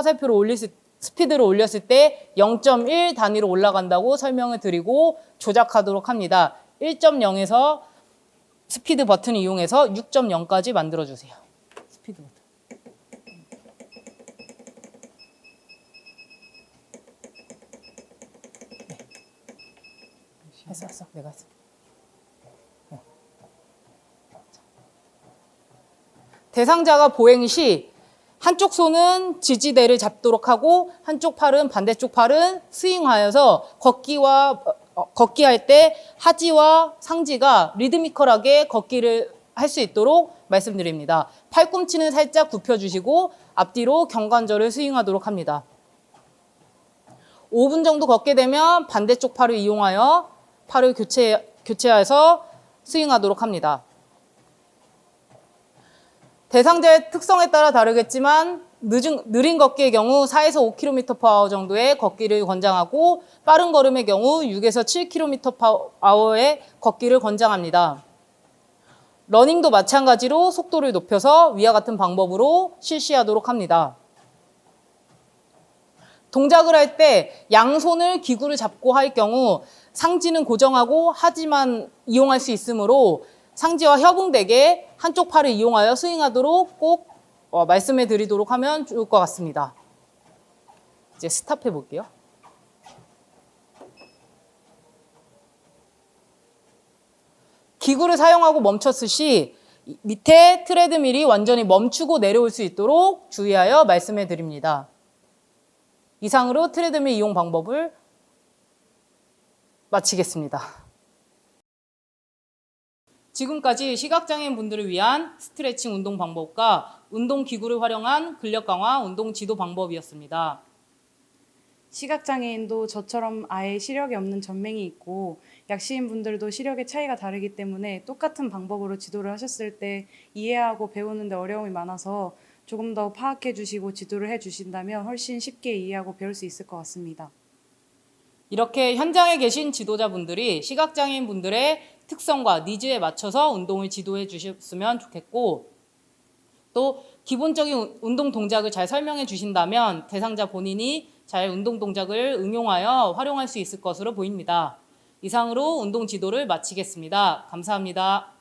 스피드를 올렸을 때 0.1 단위로 올라간다고 설명을 드리고 조작하도록 합니다. 1.0에서 스피드 버튼을 이용해서 6.0까지 만들어주세요. 스피드 버튼. 했어. 내가 했어. 네. 대상자가 보행 시 한쪽 손은 지지대를 잡도록 하고 한쪽 팔은 반대쪽 팔은 스윙하여서 걷기 할 때 하지와 상지가 리드미컬하게 걷기를 할 수 있도록 말씀드립니다. 팔꿈치는 살짝 굽혀주시고 앞뒤로 경관절을 스윙하도록 합니다. 5분 정도 걷게 되면 반대쪽 팔을 이용하여 팔을 교체해서 스윙하도록 합니다. 대상자의 특성에 따라 다르겠지만 느린 걷기의 경우 4에서 5km/h 정도의 걷기를 권장하고 빠른 걸음의 경우 6에서 7km/h의 걷기를 권장합니다. 러닝도 마찬가지로 속도를 높여서 위와 같은 방법으로 실시하도록 합니다. 동작을 할 때 양손을 기구를 잡고 할 경우 상지는 고정하고 하지만 이용할 수 있으므로 상지와 협응되게 한쪽 팔을 이용하여 스윙하도록 꼭 말씀해 드리도록 하면 좋을 것 같습니다. 이제 스탑해 볼게요. 기구를 사용하고 멈췄을 시 밑에 트레드밀이 완전히 멈추고 내려올 수 있도록 주의하여 말씀해 드립니다. 이상으로 트레드밀 이용 방법을 마치겠습니다. 지금까지 시각장애인 분들을 위한 스트레칭 운동 방법과 운동기구를 활용한 근력 강화 운동 지도 방법이었습니다. 시각장애인도 저처럼 아예 시력이 없는 전맹이 있고 약시인 분들도 시력의 차이가 다르기 때문에 똑같은 방법으로 지도를 하셨을 때 이해하고 배우는 데 어려움이 많아서 조금 더 파악해 주시고 지도를 해 주신다면 훨씬 쉽게 이해하고 배울 수 있을 것 같습니다. 이렇게 현장에 계신 지도자분들이 시각장애인 분들의 특성과 니즈에 맞춰서 운동을 지도해 주셨으면 좋겠고, 또 기본적인 운동 동작을 잘 설명해 주신다면 대상자 본인이 잘 운동 동작을 응용하여 활용할 수 있을 것으로 보입니다. 이상으로 운동 지도를 마치겠습니다. 감사합니다.